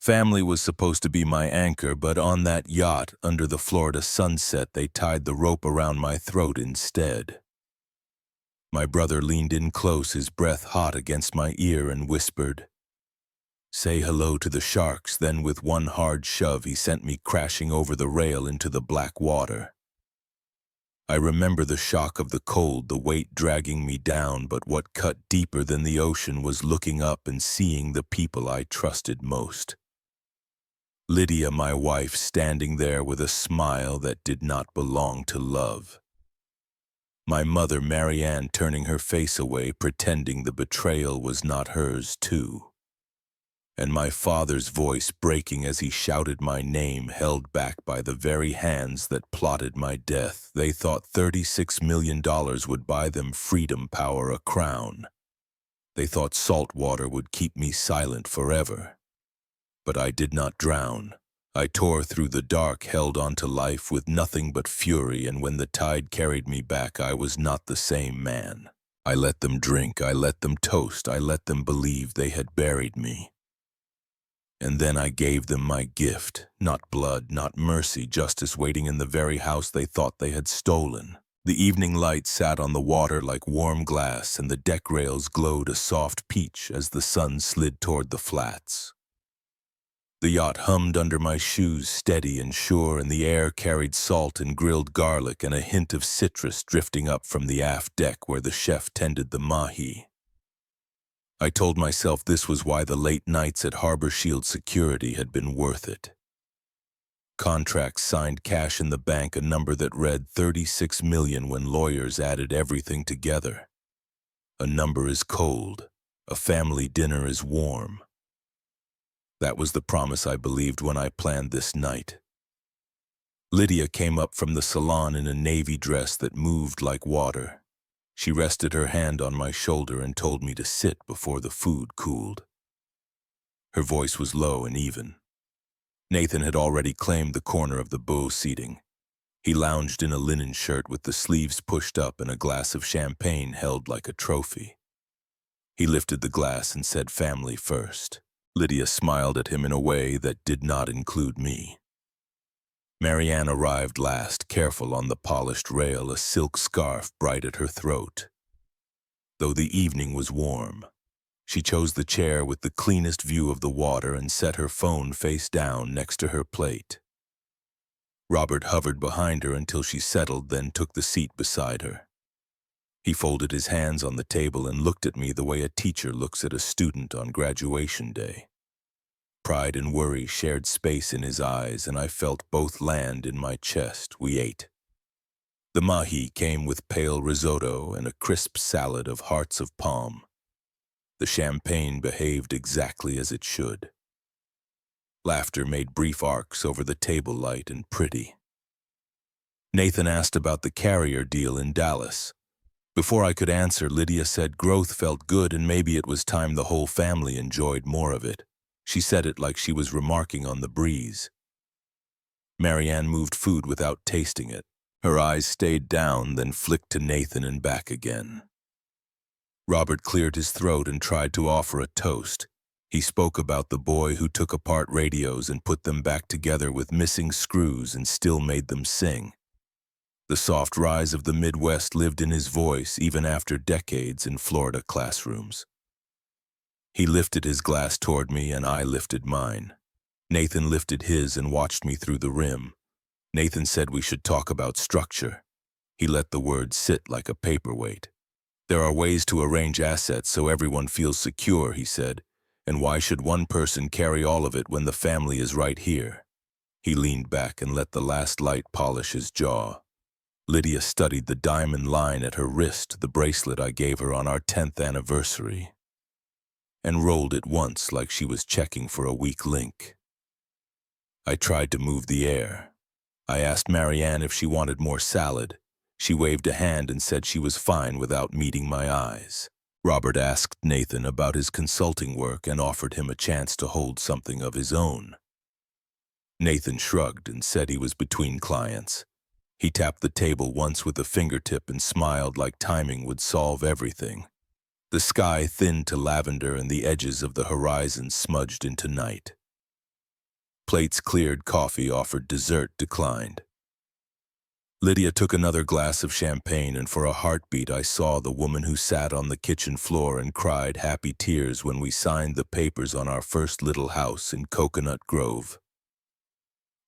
Family was supposed to be my anchor, but on that yacht under the Florida sunset, they tied the rope around my throat instead. My brother leaned in close, his breath hot against my ear, and whispered, "Say hello to the sharks." Then with one hard shove, he sent me crashing over the rail into the black water. I remember the shock of the cold, the weight dragging me down, but what cut deeper than the ocean was looking up and seeing the people I trusted most. Lydia, my wife, standing there with a smile that did not belong to love. My mother, Marianne, turning her face away, pretending the betrayal was not hers too. And my father's voice breaking as he shouted my name, held back by the very hands that plotted my death. They thought $36 million would buy them freedom, power, a crown. They thought salt water would keep me silent forever. But I did not drown. I tore through the dark, held on to life with nothing but fury, and when the tide carried me back, I was not the same man. I let them drink, I let them toast, I let them believe they had buried me. And then I gave them my gift, not blood, not mercy, justice waiting in the very house they thought they had stolen. The evening light sat on the water like warm glass, and the deck rails glowed a soft peach as the sun slid toward the flats. The yacht hummed under my shoes, steady and sure, and the air carried salt and grilled garlic and a hint of citrus drifting up from the aft deck where the chef tended the mahi. I told myself this was why the late nights at Harbor Shield Security had been worth it. Contracts signed, cash in the bank, a number that read 36 million when lawyers added everything together. A number is cold, a family dinner is warm. That was the promise I believed when I planned this night. Lydia came up from the salon in a navy dress that moved like water. She rested her hand on my shoulder and told me to sit before the food cooled. Her voice was low and even. Nathan had already claimed the corner of the bow seating. He lounged in a linen shirt with the sleeves pushed up and a glass of champagne held like a trophy. He lifted the glass and said, "Family first." Lydia smiled at him in a way that did not include me. Marianne arrived last, careful on the polished rail, a silk scarf bright at her throat. Though the evening was warm, she chose the chair with the cleanest view of the water and set her phone face down next to her plate. Robert hovered behind her until she settled, then took the seat beside her. He folded his hands on the table and looked at me the way a teacher looks at a student on graduation day. Pride and worry shared space in his eyes, and I felt both land in my chest. We ate. The mahi came with pale risotto and a crisp salad of hearts of palm. The champagne behaved exactly as it should. Laughter made brief arcs over the table, light and pretty. Nathan asked about the carrier deal in Dallas. Before I could answer, Lydia said growth felt good and maybe it was time the whole family enjoyed more of it. She said it like she was remarking on the breeze. Marianne moved food without tasting it. Her eyes stayed down, then flicked to Nathan and back again. Robert cleared his throat and tried to offer a toast. He spoke about the boy who took apart radios and put them back together with missing screws and still made them sing. The soft rise of the Midwest lived in his voice even after decades in Florida classrooms. He lifted his glass toward me and I lifted mine. Nathan lifted his and watched me through the rim. Nathan said we should talk about structure. He let the word sit like a paperweight. There are ways to arrange assets so everyone feels secure, he said, and why should one person carry all of it when the family is right here? He leaned back and let the last light polish his jaw. Lydia studied the diamond line at her wrist, the bracelet I gave her on our 10th anniversary, and rolled it once like she was checking for a weak link. I tried to move the air. I asked Marianne if she wanted more salad. She waved a hand and said she was fine without meeting my eyes. Robert asked Nathan about his consulting work and offered him a chance to hold something of his own. Nathan shrugged and said he was between clients. He tapped the table once with a fingertip and smiled like timing would solve everything. The sky thinned to lavender and the edges of the horizon smudged into night. Plates cleared, coffee offered, dessert declined. Lydia took another glass of champagne, and for a heartbeat I saw the woman who sat on the kitchen floor and cried happy tears when we signed the papers on our first little house in Coconut Grove.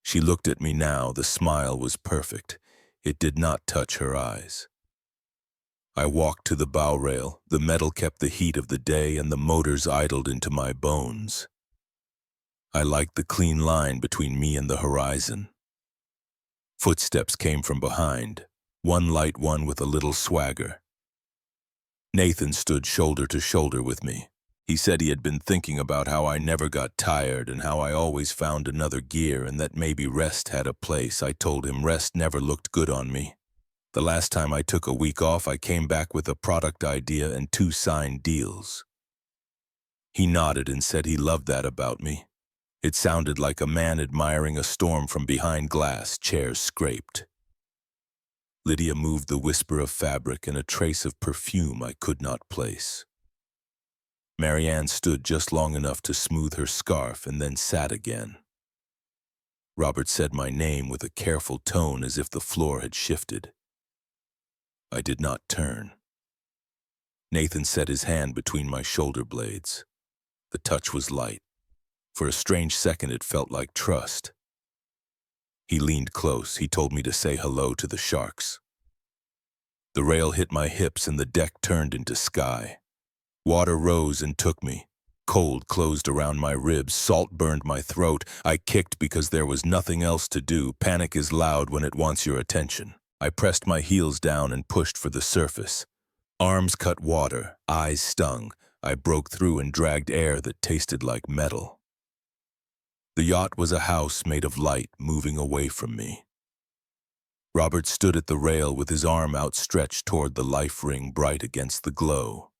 She looked at me now. The smile was perfect. It did not touch her eyes. I walked to the bow rail. The metal kept the heat of the day, and the motors idled into my bones. I liked the clean line between me and the horizon. Footsteps came from behind, one light, one with a little swagger. Nathan stood shoulder to shoulder with me. He said he had been thinking about how I never got tired and how I always found another gear and that maybe rest had a place. I told him rest never looked good on me. The last time I took a week off, I came back with a product idea and 2 signed deals. He nodded and said he loved that about me. It sounded like a man admiring a storm from behind glass. Chairs scraped. Lydia moved the whisper of fabric and a trace of perfume I could not place. Marianne stood just long enough to smooth her scarf and then sat again. Robert said my name with a careful tone as if the floor had shifted. I did not turn. Nathan set his hand between my shoulder blades. The touch was light. For a strange second, it felt like trust. He leaned close. He told me to say hello to the sharks. The rail hit my hips and the deck turned into sky. Water rose and took me. Cold closed around my ribs. Salt burned my throat. I kicked because there was nothing else to do. Panic is loud when it wants your attention. I pressed my heels down and pushed for the surface. Arms cut water. Eyes stung. I broke through and dragged air that tasted like metal. The yacht was a house made of light moving away from me. Robert stood at the rail with his arm outstretched toward the life ring bright against the glow.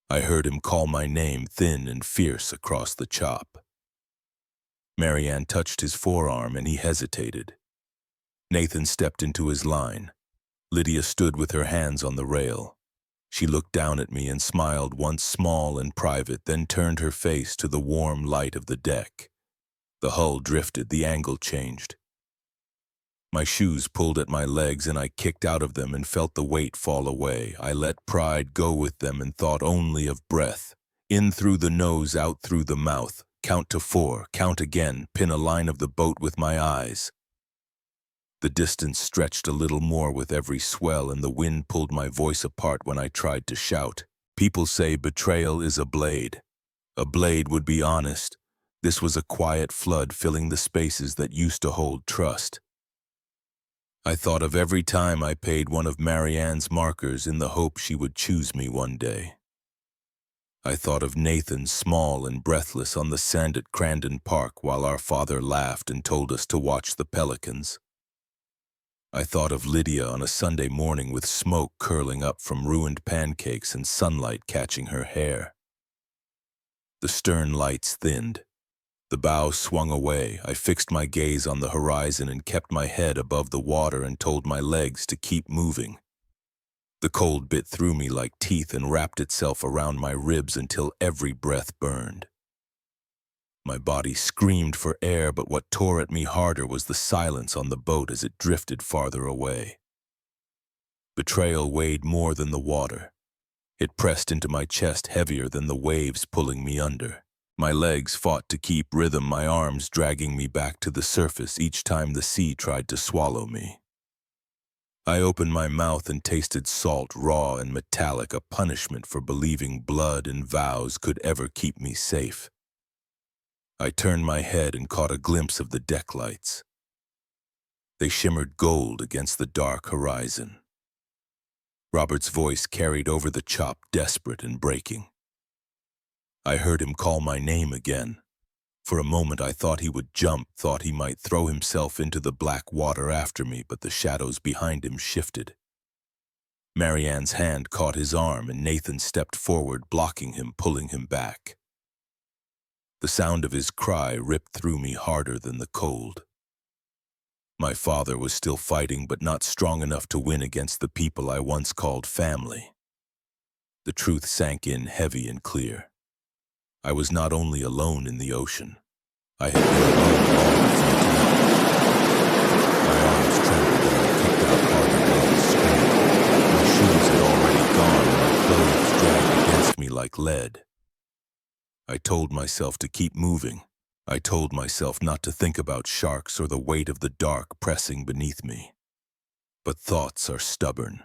I heard him call my name thin and fierce across the chop. Marianne touched his forearm and he hesitated. Nathan stepped into his line. Lydia stood with her hands on the rail. She looked down at me and smiled, once small and private, then turned her face to the warm light of the deck. The hull drifted, the angle changed. My shoes pulled at my legs and I kicked out of them and felt the weight fall away. I let pride go with them and thought only of breath. In through the nose, out through the mouth. Count to 4, count again, pin a line of the boat with my eyes. The distance stretched a little more with every swell and the wind pulled my voice apart when I tried to shout. People say betrayal is a blade. A blade would be honest. This was a quiet flood filling the spaces that used to hold trust. I thought of every time I paid one of Marianne's markers in the hope she would choose me one day. I thought of Nathan, small and breathless, on the sand at Crandon Park while our father laughed and told us to watch the pelicans. I thought of Lydia on a Sunday morning with smoke curling up from ruined pancakes and sunlight catching her hair. The stern lights thinned. The bow swung away. I fixed my gaze on the horizon and kept my head above the water and told my legs to keep moving. The cold bit through me like teeth and wrapped itself around my ribs until every breath burned. My body screamed for air, but what tore at me harder was the silence on the boat as it drifted farther away. Betrayal weighed more than the water. It pressed into my chest heavier than the waves pulling me under. My legs fought to keep rhythm, my arms dragging me back to the surface each time the sea tried to swallow me. I opened my mouth and tasted salt, raw and metallic, a punishment for believing blood and vows could ever keep me safe. I turned my head and caught a glimpse of the deck lights. They shimmered gold against the dark horizon. Robert's voice carried over the chop, desperate and breaking. I heard him call my name again. For a moment I thought he would jump, thought he might throw himself into the black water after me, but the shadows behind him shifted. Marianne's hand caught his arm and Nathan stepped forward, blocking him, pulling him back. The sound of his cry ripped through me harder than the cold. My father was still fighting, but not strong enough to win against the people I once called family. The truth sank in heavy and clear. I was not only alone in the ocean. I had been alone long before tonight. My arms trembled and I kicked out harder while I screamed. My shoes had already gone and my clothes dragged against me like lead. I told myself to keep moving. I told myself not to think about sharks or the weight of the dark pressing beneath me. But thoughts are stubborn.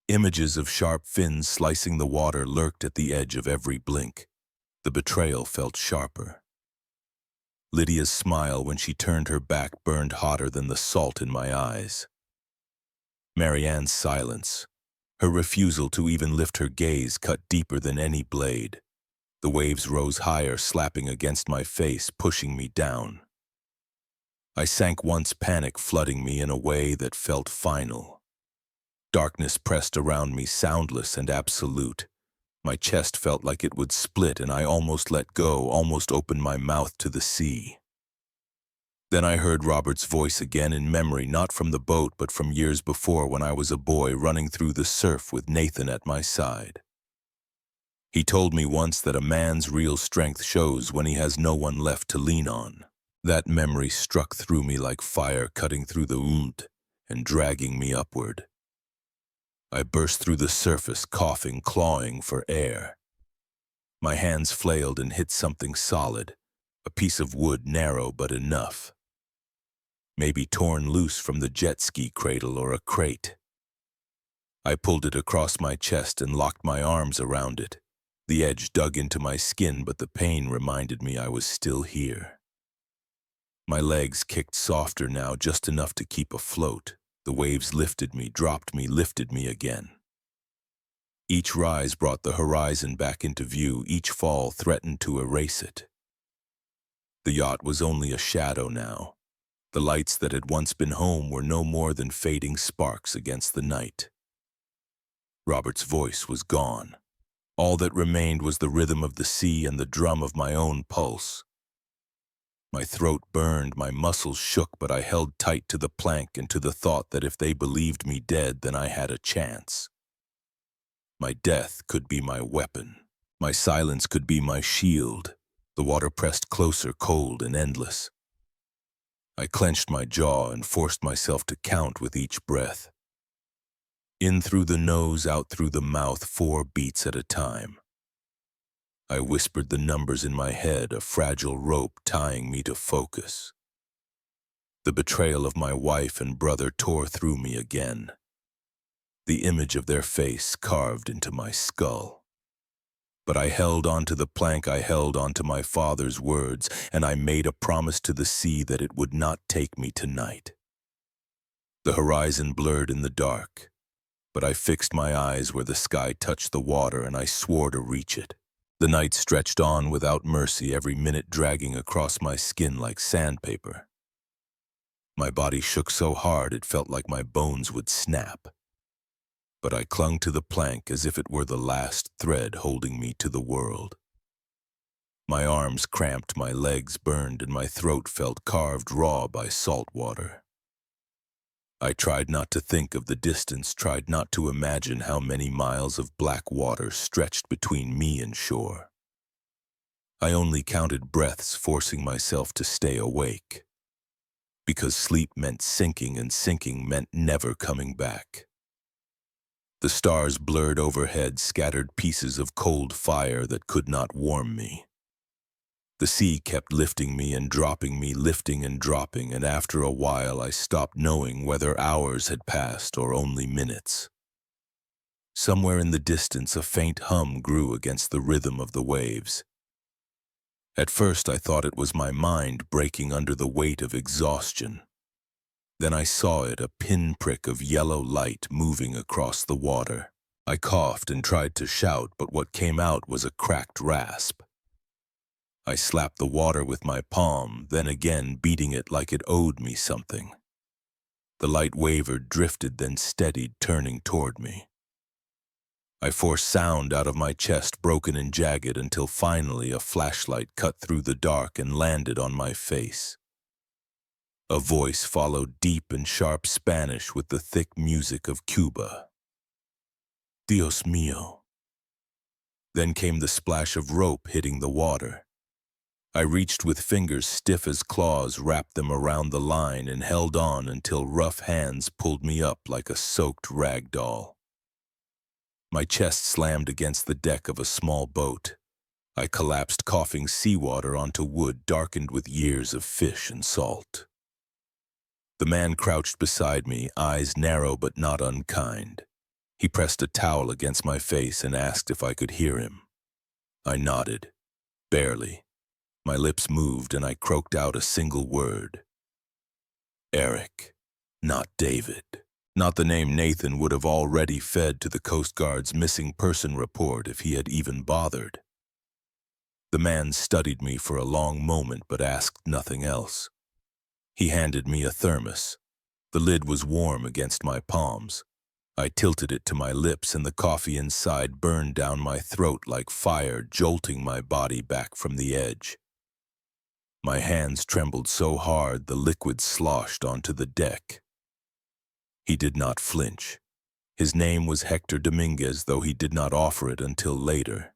Images of sharp fins slicing the water lurked at the edge of every blink. The betrayal felt sharper. Lydia's smile when she turned her back burned hotter than the salt in my eyes. Marianne's silence, her refusal to even lift her gaze, cut deeper than any blade. The waves rose higher, slapping against my face, pushing me down. I sank once, panic flooding me in a way that felt final. Darkness pressed around me, soundless and absolute. My chest felt like it would split, and I almost let go, almost opened my mouth to the sea. Then I heard Robert's voice again in memory, not from the boat, but from years before when I was a boy running through the surf with Nathan at my side. He told me once that a man's real strength shows when he has no one left to lean on. That memory struck through me like fire, cutting through the wound and dragging me upward. I burst through the surface, coughing, clawing for air. My hands flailed and hit something solid, a piece of wood, narrow but enough. Maybe torn loose from the jet ski cradle or a crate. I pulled it across my chest and locked my arms around it. The edge dug into my skin, but the pain reminded me I was still here. My legs kicked softer now, just enough to keep afloat. The waves lifted me, dropped me, lifted me again. Each rise brought the horizon back into view. Each fall threatened to erase it. The yacht was only a shadow now. The lights that had once been home were no more than fading sparks against the night. Robert's voice was gone. All that remained was the rhythm of the sea and the drum of my own pulse. My throat burned, my muscles shook, but I held tight to the plank and to the thought that if they believed me dead, then I had a chance. My death could be my weapon. My silence could be my shield. The water pressed closer, cold and endless. I clenched my jaw and forced myself to count with each breath. In through the nose, out through the mouth, 4 beats at a time. I whispered the numbers in my head, a fragile rope tying me to focus. The betrayal of my wife and brother tore through me again. The image of their face carved into my skull. But I held onto the plank, I held onto my father's words, and I made a promise to the sea that it would not take me tonight. The horizon blurred in the dark, but I fixed my eyes where the sky touched the water, and I swore to reach it. The night stretched on without mercy, every minute dragging across my skin like sandpaper. My body shook so hard it felt like my bones would snap. But I clung to the plank as if it were the last thread holding me to the world. My arms cramped, my legs burned, and my throat felt carved raw by salt water. I tried not to think of the distance, tried not to imagine how many miles of black water stretched between me and shore. I only counted breaths, forcing myself to stay awake. Because sleep meant sinking, and sinking meant never coming back. The stars blurred overhead, scattered pieces of cold fire that could not warm me. The sea kept lifting me and dropping me, lifting and dropping, and after a while I stopped knowing whether hours had passed or only minutes. Somewhere in the distance a faint hum grew against the rhythm of the waves. At first I thought it was my mind breaking under the weight of exhaustion. Then I saw it, a pinprick of yellow light moving across the water. I coughed and tried to shout, but what came out was a cracked rasp. I slapped the water with my palm, then again beating it like it owed me something. The light wavered, drifted, then steadied, turning toward me. I forced sound out of my chest, broken and jagged, until finally a flashlight cut through the dark and landed on my face. A voice followed, deep and sharp Spanish with the thick music of Cuba. Dios mío. Then came the splash of rope hitting the water. I reached with fingers stiff as claws, wrapped them around the line, and held on until rough hands pulled me up like a soaked rag doll. My chest slammed against the deck of a small boat. I collapsed, coughing seawater onto wood darkened with years of fish and salt. The man crouched beside me, eyes narrow but not unkind. He pressed a towel against my face and asked if I could hear him. I nodded, barely. My lips moved and I croaked out a single word. Eric, not David. Not the name Nathan would have already fed to the Coast Guard's missing person report if he had even bothered. The man studied me for a long moment but asked nothing else. He handed me a thermos. The lid was warm against my palms. I tilted it to my lips and the coffee inside burned down my throat like fire, jolting my body back from the edge. My hands trembled so hard the liquid sloshed onto the deck. He did not flinch. His name was Hector Dominguez, though he did not offer it until later.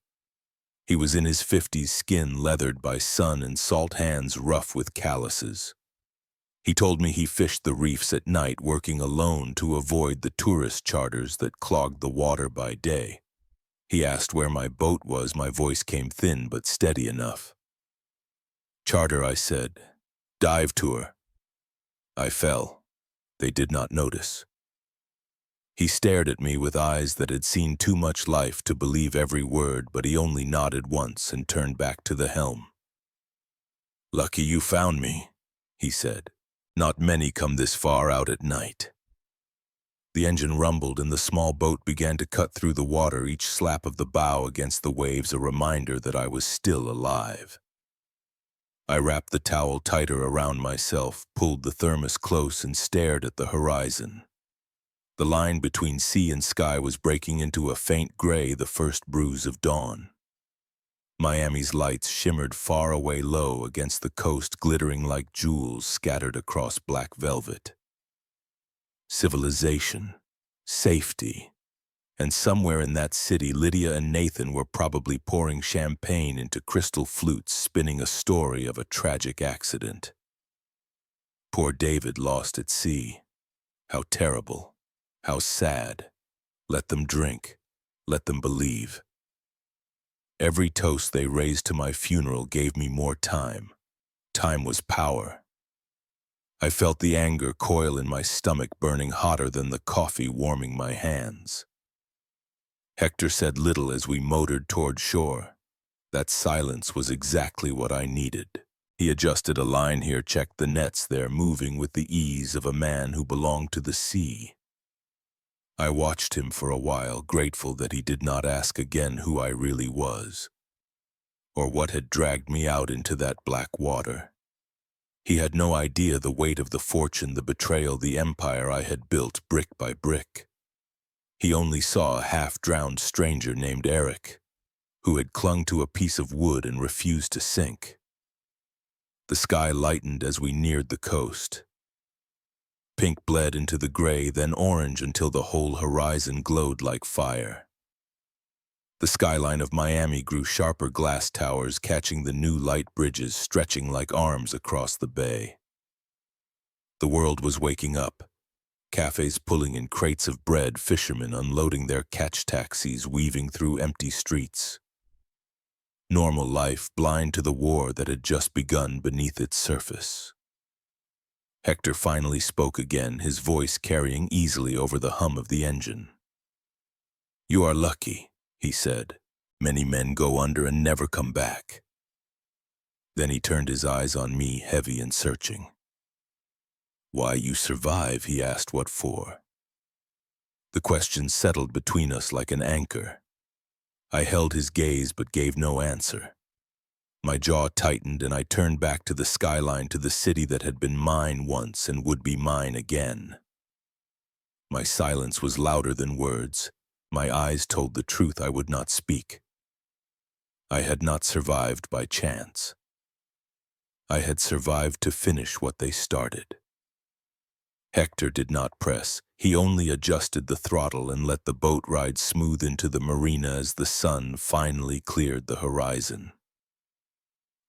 He was in his 50s, skin leathered by sun and salt, hands rough with calluses. He told me he fished the reefs at night, working alone to avoid the tourist charters that clogged the water by day. He asked where my boat was. My voice came thin but steady enough. Charter, I said. Dive tour. I fell. They did not notice. He stared at me with eyes that had seen too much life to believe every word, but he only nodded once and turned back to the helm. Lucky you found me, he said. Not many come this far out at night. The engine rumbled and the small boat began to cut through the water, each slap of the bow against the waves a reminder that I was still alive. I wrapped the towel tighter around myself, pulled the thermos close, and stared at the horizon. The line between sea and sky was breaking into a faint gray, the first bruise of dawn. Miami's lights shimmered far away low against the coast, glittering like jewels scattered across black velvet. Civilization, safety, and somewhere in that city, Lydia and Nathan were probably pouring champagne into crystal flutes, spinning a story of a tragic accident. Poor David lost at sea. How terrible. How sad. Let them drink. Let them believe. Every toast they raised to my funeral gave me more time. Time was power. I felt the anger coil in my stomach, burning hotter than the coffee warming my hands. Hector said little as we motored toward shore. That silence was exactly what I needed. He adjusted a line here, checked the nets there, moving with the ease of a man who belonged to the sea. I watched him for a while, grateful that he did not ask again who I really was, or what had dragged me out into that black water. He had no idea the weight of the fortune, the betrayal, the empire I had built brick by brick. He only saw a half-drowned stranger named Eric, who had clung to a piece of wood and refused to sink. The sky lightened as we neared the coast. Pink bled into the gray, then orange, until the whole horizon glowed like fire. The skyline of Miami grew sharper, glass towers catching the new light, bridges stretching like arms across the bay. The world was waking up. Cafes pulling in crates of bread, fishermen unloading their catch taxis, weaving through empty streets. Normal life, blind to the war that had just begun beneath its surface. Hector finally spoke again, his voice carrying easily over the hum of the engine. "You are lucky," he said. "Many men go under and never come back." Then he turned his eyes on me, heavy and searching. "Why you survive?" he asked. "What for?" The question settled between us like an anchor. I held his gaze but gave no answer. My jaw tightened and I turned back to the skyline, to the city that had been mine once and would be mine again. My silence was louder than words. My eyes told the truth I would not speak. I had not survived by chance. I had survived to finish what they started. Hector did not press. He only adjusted the throttle and let the boat ride smooth into the marina as the sun finally cleared the horizon.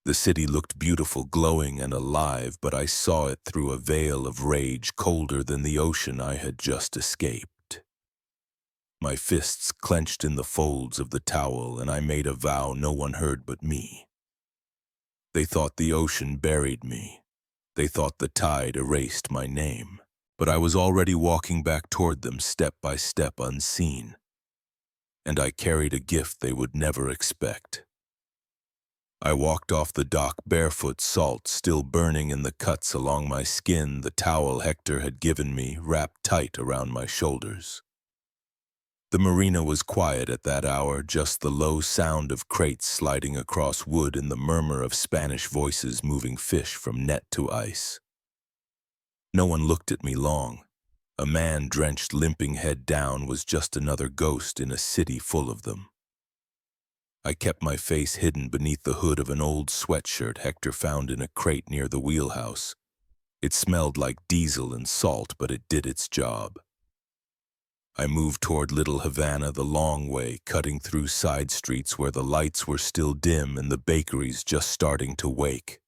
The city looked beautiful, glowing and alive, but I saw it through a veil of rage colder than the ocean I had just escaped. My fists clenched in the folds of the towel, and I made a vow no one heard but me. They thought the ocean buried me. They thought the tide erased my name. But I was already walking back toward them step by step unseen. And I carried a gift they would never expect. I walked off the dock barefoot, salt still burning in the cuts along my skin, the towel Hector had given me wrapped tight around my shoulders. The marina was quiet at that hour, just the low sound of crates sliding across wood and the murmur of Spanish voices moving fish from net to ice. No one looked at me long. A man drenched, limping head down, was just another ghost in a city full of them. I kept my face hidden beneath the hood of an old sweatshirt Hector found in a crate near the wheelhouse. It smelled like diesel and salt, but it did its job. I moved toward Little Havana the long way, cutting through side streets where the lights were still dim and the bakeries just starting to wake.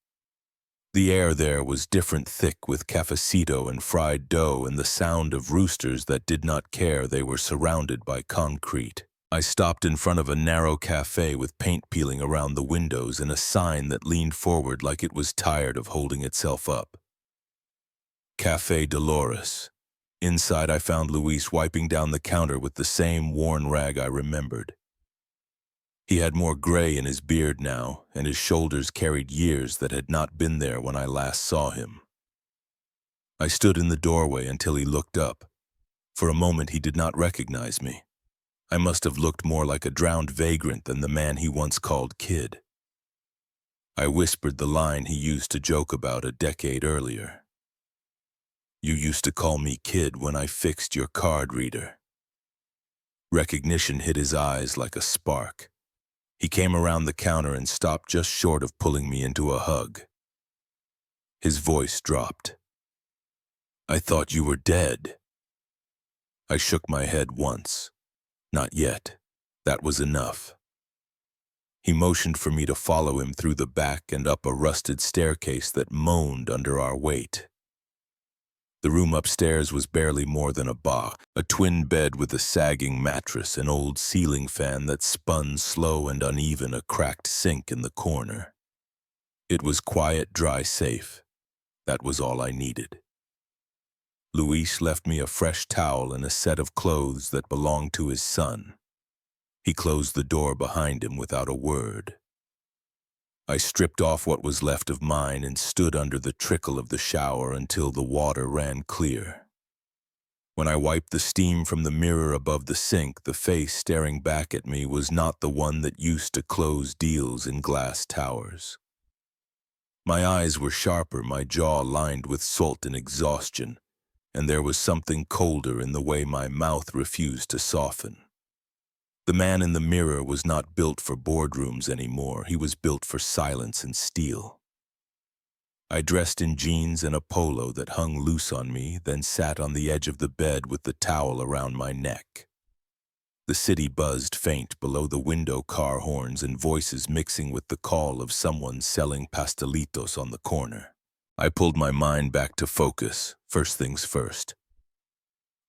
The air there was different, thick with cafecito and fried dough and the sound of roosters that did not care they were surrounded by concrete. I stopped in front of a narrow cafe with paint peeling around the windows and a sign that leaned forward like it was tired of holding itself up. Café Dolores. Inside I found Luis wiping down the counter with the same worn rag I remembered. He had more gray in his beard now, and his shoulders carried years that had not been there when I last saw him. I stood in the doorway until he looked up. For a moment he did not recognize me. I must have looked more like a drowned vagrant than the man he once called Kid. I whispered the line he used to joke about a decade earlier. "You used to call me Kid when I fixed your card reader." Recognition hit his eyes like a spark. He came around the counter and stopped just short of pulling me into a hug. His voice dropped. "I thought you were dead." I shook my head once. Not yet. That was enough. He motioned for me to follow him through the back and up a rusted staircase that moaned under our weight. The room upstairs was barely more than a box, a twin bed with a sagging mattress, an old ceiling fan that spun slow and uneven, a cracked sink in the corner. It was quiet, dry, safe. That was all I needed. Luis left me a fresh towel and a set of clothes that belonged to his son. He closed the door behind him without a word. I stripped off what was left of mine and stood under the trickle of the shower until the water ran clear. When I wiped the steam from the mirror above the sink, the face staring back at me was not the one that used to close deals in glass towers. My eyes were sharper, my jaw lined with salt and exhaustion, and there was something colder in the way my mouth refused to soften. The man in the mirror was not built for boardrooms anymore. He was built for silence and steel. I dressed in jeans and a polo that hung loose on me, then sat on the edge of the bed with the towel around my neck. The city buzzed faint below the window, car horns and voices mixing with the call of someone selling pastelitos on the corner. I pulled my mind back to focus. First things first.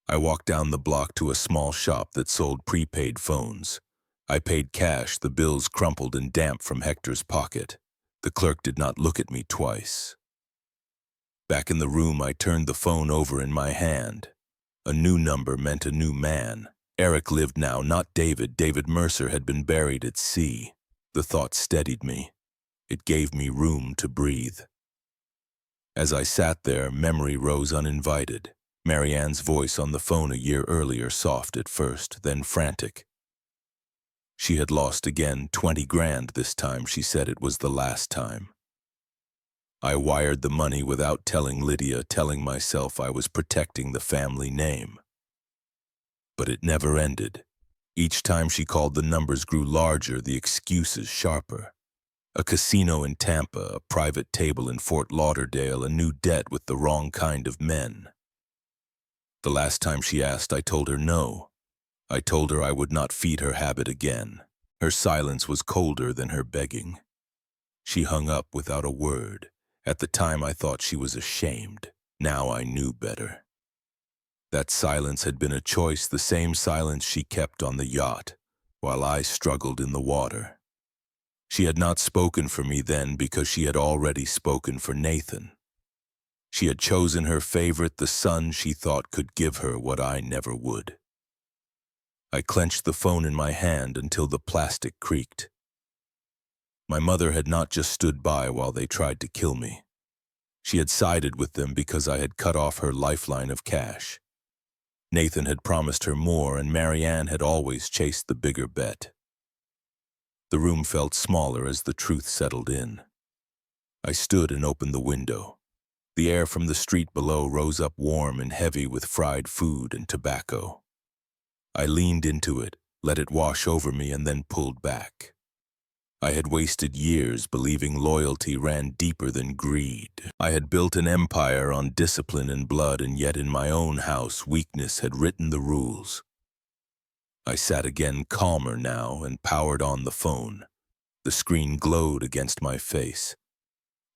I walked down the block to a small shop that sold prepaid phones. I paid cash, the bills crumpled and damp from Hector's pocket. The clerk did not look at me twice. Back in the room, I turned the phone over in my hand. A new number meant a new man. Eric lived now, not David. David Mercer had been buried at sea. The thought steadied me. It gave me room to breathe. As I sat there, memory rose uninvited. Marianne's voice on the phone a year earlier, soft at first, then frantic. She had lost again, 20 grand this time. She said it was the last time. I wired the money without telling Lydia, telling myself I was protecting the family name. But it never ended. Each time she called, the numbers grew larger, the excuses sharper. A casino in Tampa, a private table in Fort Lauderdale, a new debt with the wrong kind of men. The last time she asked, I told her no. I told her I would not feed her habit again. Her silence was colder than her begging. She hung up without a word. At the time I thought she was ashamed. Now I knew better. That silence had been a choice, the same silence she kept on the yacht, while I struggled in the water. She had not spoken for me then because she had already spoken for Nathan. She had chosen her favorite, the son she thought could give her what I never would. I clenched the phone in my hand until the plastic creaked. My mother had not just stood by while they tried to kill me. She had sided with them because I had cut off her lifeline of cash. Nathan had promised her more, and Marianne had always chased the bigger bet. The room felt smaller as the truth settled in. I stood and opened the window. The air from the street below rose up warm and heavy with fried food and tobacco. I leaned into it, let it wash over me, and then pulled back. I had wasted years believing loyalty ran deeper than greed. I had built an empire on discipline and blood, and yet in my own house weakness had written the rules. I sat again, calmer now, and powered on the phone. The screen glowed against my face.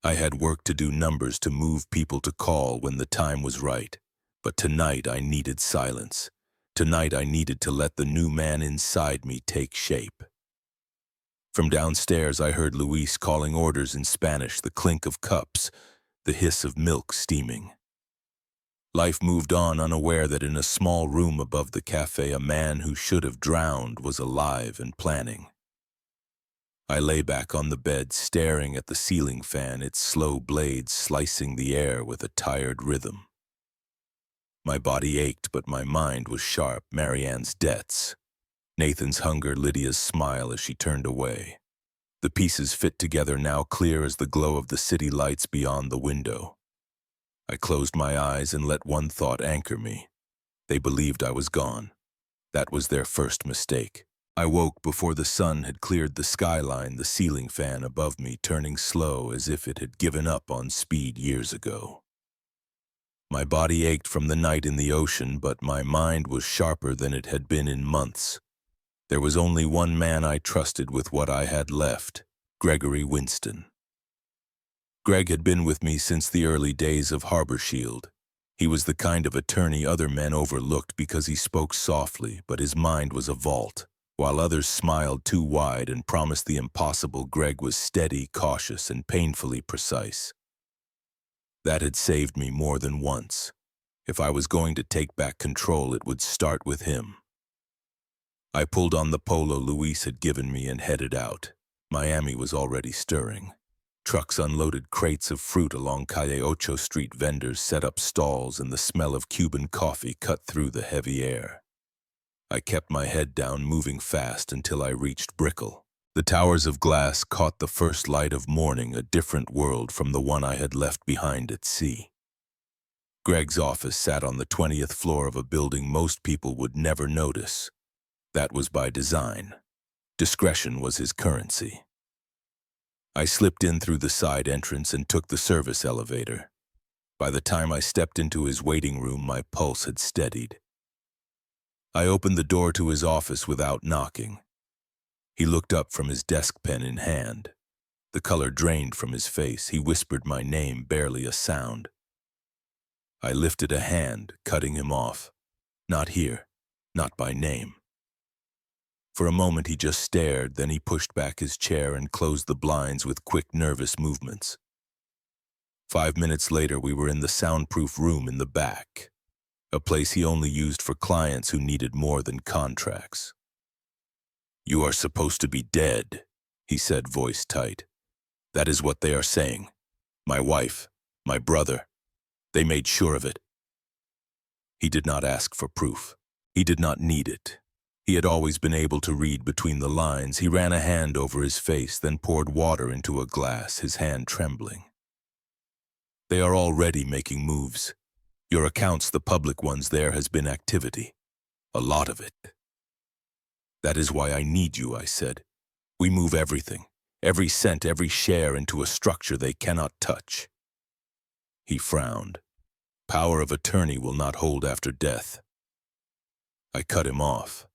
I had work to do, numbers to move, people to call when the time was right. But tonight I needed silence. Tonight I needed to let the new man inside me take shape. From downstairs I heard Luis calling orders in Spanish, the clink of cups, the hiss of milk steaming. Life moved on, unaware that in a small room above the cafe a man who should have drowned was alive and planning. I lay back on the bed, staring at the ceiling fan, its slow blades slicing the air with a tired rhythm. My body ached, but my mind was sharp. Marianne's debts, Nathan's hunger, Lydia's smile as she turned away. The pieces fit together now, clear as the glow of the city lights beyond the window. I closed my eyes and let one thought anchor me. They believed I was gone. That was their first mistake. I woke before the sun had cleared the skyline, the ceiling fan above me turning slow as if it had given up on speed years ago. My body ached from the night in the ocean, but my mind was sharper than it had been in months. There was only one man I trusted with what I had left, Gregory Winston. Greg had been with me since the early days of Harbor Shield. He was the kind of attorney other men overlooked because he spoke softly, but his mind was a vault. While others smiled too wide and promised the impossible, Greg was steady, cautious, and painfully precise. That had saved me more than once. If I was going to take back control, it would start with him. I pulled on the polo Luis had given me and headed out. Miami was already stirring. Trucks unloaded crates of fruit along Calle Ocho Street, vendors set up stalls, and the smell of Cuban coffee cut through the heavy air. I kept my head down, moving fast until I reached Brickell. The towers of glass caught the first light of morning, a different world from the one I had left behind at sea. Greg's office sat on the 20th floor of a building most people would never notice. That was by design. Discretion was his currency. I slipped in through the side entrance and took the service elevator. By the time I stepped into his waiting room, my pulse had steadied. I opened the door to his office without knocking. He looked up from his desk, pen in hand. The color drained from his face. He whispered my name, barely a sound. I lifted a hand, cutting him off. Not here, not by name. For a moment he just stared, then he pushed back his chair and closed the blinds with quick, nervous movements. 5 minutes later we were in the soundproof room in the back, a place he only used for clients who needed more than contracts. "You are supposed to be dead," he said, voice tight. "That is what they are saying. My wife, my brother. They made sure of it." He did not ask for proof. He did not need it. He had always been able to read between the lines. He ran a hand over his face, then poured water into a glass, his hand trembling. "They are already making moves. Your accounts, the public ones, there has been activity. A lot of it." "That is why I need you," I said. "We move everything, every cent, every share into a structure they cannot touch." He frowned. "Power of attorney will not hold after death." I cut him off.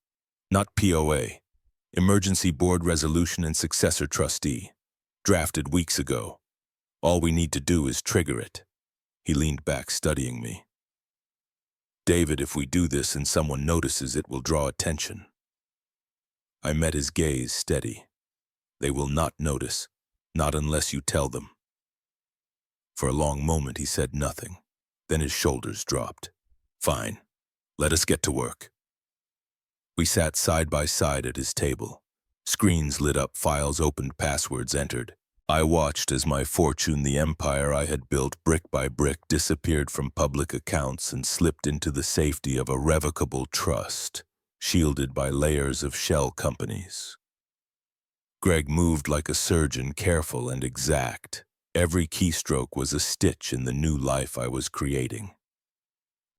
"Not POA. Emergency Board Resolution and Successor Trustee. Drafted weeks ago. All we need to do is trigger it." He leaned back, studying me. "David, if we do this and someone notices, it will draw attention." I met his gaze steady. "They will not notice, not unless you tell them." For a long moment he said nothing. Then his shoulders dropped. "Fine. Let us get to work." We sat side by side at his table. Screens lit up, files opened, passwords entered. I watched as my fortune, the empire I had built brick by brick, disappeared from public accounts and slipped into the safety of a revocable trust, shielded by layers of shell companies. Greg moved like a surgeon, careful and exact. Every keystroke was a stitch in the new life I was creating.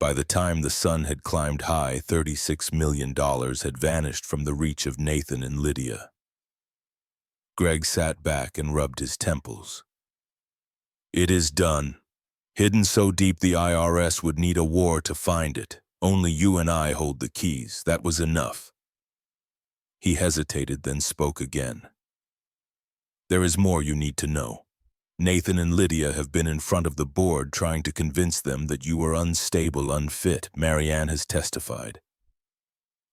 By the time the sun had climbed high, $36 million had vanished from the reach of Nathan and Lydia. Greg sat back and rubbed his temples. "It is done. Hidden so deep the IRS would need a war to find it. Only you and I hold the keys. That was enough." He hesitated, then spoke again. "There is more you need to know. Nathan and Lydia have been in front of the board trying to convince them that you were unstable, unfit. Marianne has testified.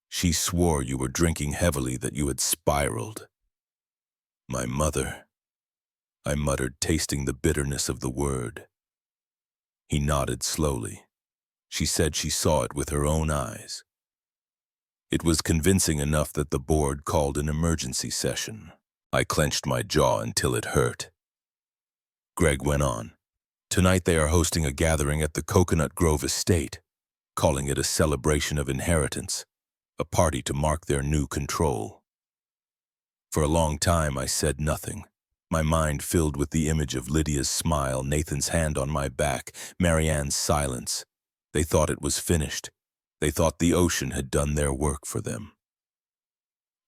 She swore you were drinking heavily, that you had spiraled." "My mother," I muttered, tasting the bitterness of the word. He nodded slowly. "She said she saw it with her own eyes." It was convincing enough that the board called an emergency session. I clenched my jaw until it hurt. Greg went on. "Tonight they are hosting a gathering at the Coconut Grove estate, calling it a celebration of inheritance, a party to mark their new control." For a long time I said nothing, my mind filled with the image of Lydia's smile, Nathan's hand on my back, Marianne's silence. They thought it was finished. They thought the ocean had done their work for them.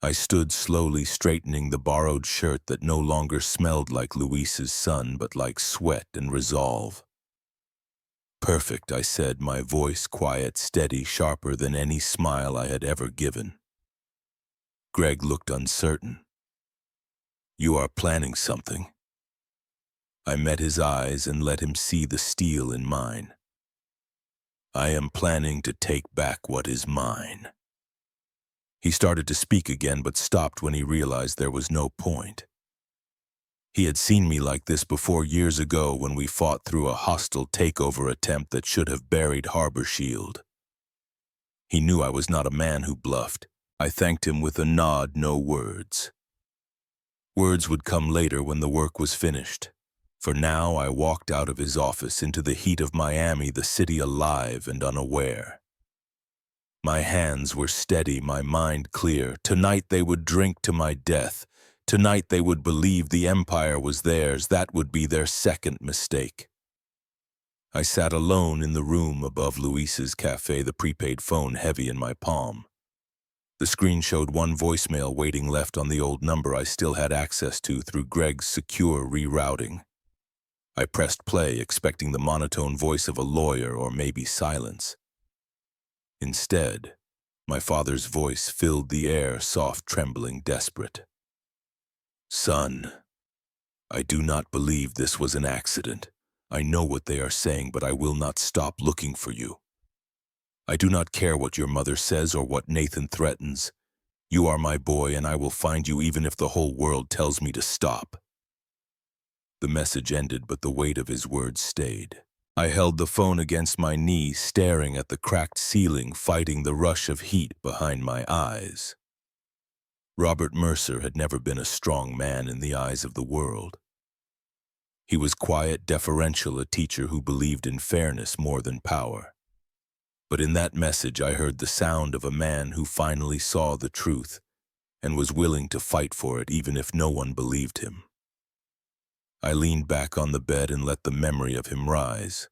I stood slowly, straightening the borrowed shirt that no longer smelled like Luis's sun, but like sweat and resolve. "Perfect," I said, my voice quiet, steady, sharper than any smile I had ever given. Greg looked uncertain. "You are planning something." I met his eyes and let him see the steel in mine. "I am planning to take back what is mine." He started to speak again, but stopped when he realized there was no point. He had seen me like this before, years ago, when we fought through a hostile takeover attempt that should have buried Harbor Shield. He knew I was not a man who bluffed. I thanked him with a nod, no words. Words would come later when the work was finished. For now, I walked out of his office into the heat of Miami, the city alive and unaware. My hands were steady, my mind clear. Tonight they would drink to my death. Tonight they would believe the empire was theirs. That would be their second mistake. I sat alone in the room above Luis's cafe, the prepaid phone heavy in my palm. The screen showed one voicemail waiting left on the old number I still had access to through Greg's secure rerouting. I pressed play, expecting the monotone voice of a lawyer or maybe silence. Instead, my father's voice filled the air, soft, trembling, desperate. "Son, I do not believe this was an accident. I know what they are saying, but I will not stop looking for you. I do not care what your mother says or what Nathan threatens. You are my boy, and I will find you even if the whole world tells me to stop." The message ended, but the weight of his words stayed. I held the phone against my knee, staring at the cracked ceiling, fighting the rush of heat behind my eyes. Robert Mercer had never been a strong man in the eyes of the world. He was quiet, deferential, a teacher who believed in fairness more than power. But in that message I heard the sound of a man who finally saw the truth and was willing to fight for it even if no one believed him. I leaned back on the bed and let the memory of him rise.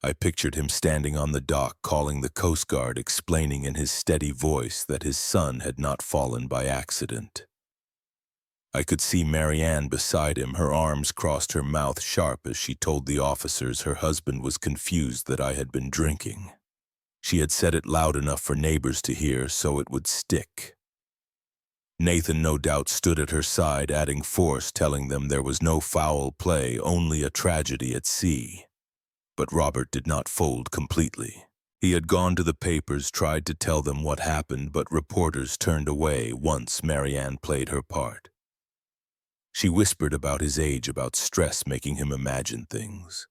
I pictured him standing on the dock, calling the Coast Guard, explaining in his steady voice that his son had not fallen by accident. I could see Marianne beside him, her arms crossed, her mouth sharp as she told the officers her husband was confused that I had been drinking. She had said it loud enough for neighbors to hear, so it would stick. Nathan no doubt stood at her side, adding force, telling them there was no foul play, only a tragedy at sea. But Robert did not fold completely. He had gone to the papers, tried to tell them what happened, but reporters turned away once Marianne played her part. She whispered about his age, about stress making him imagine things.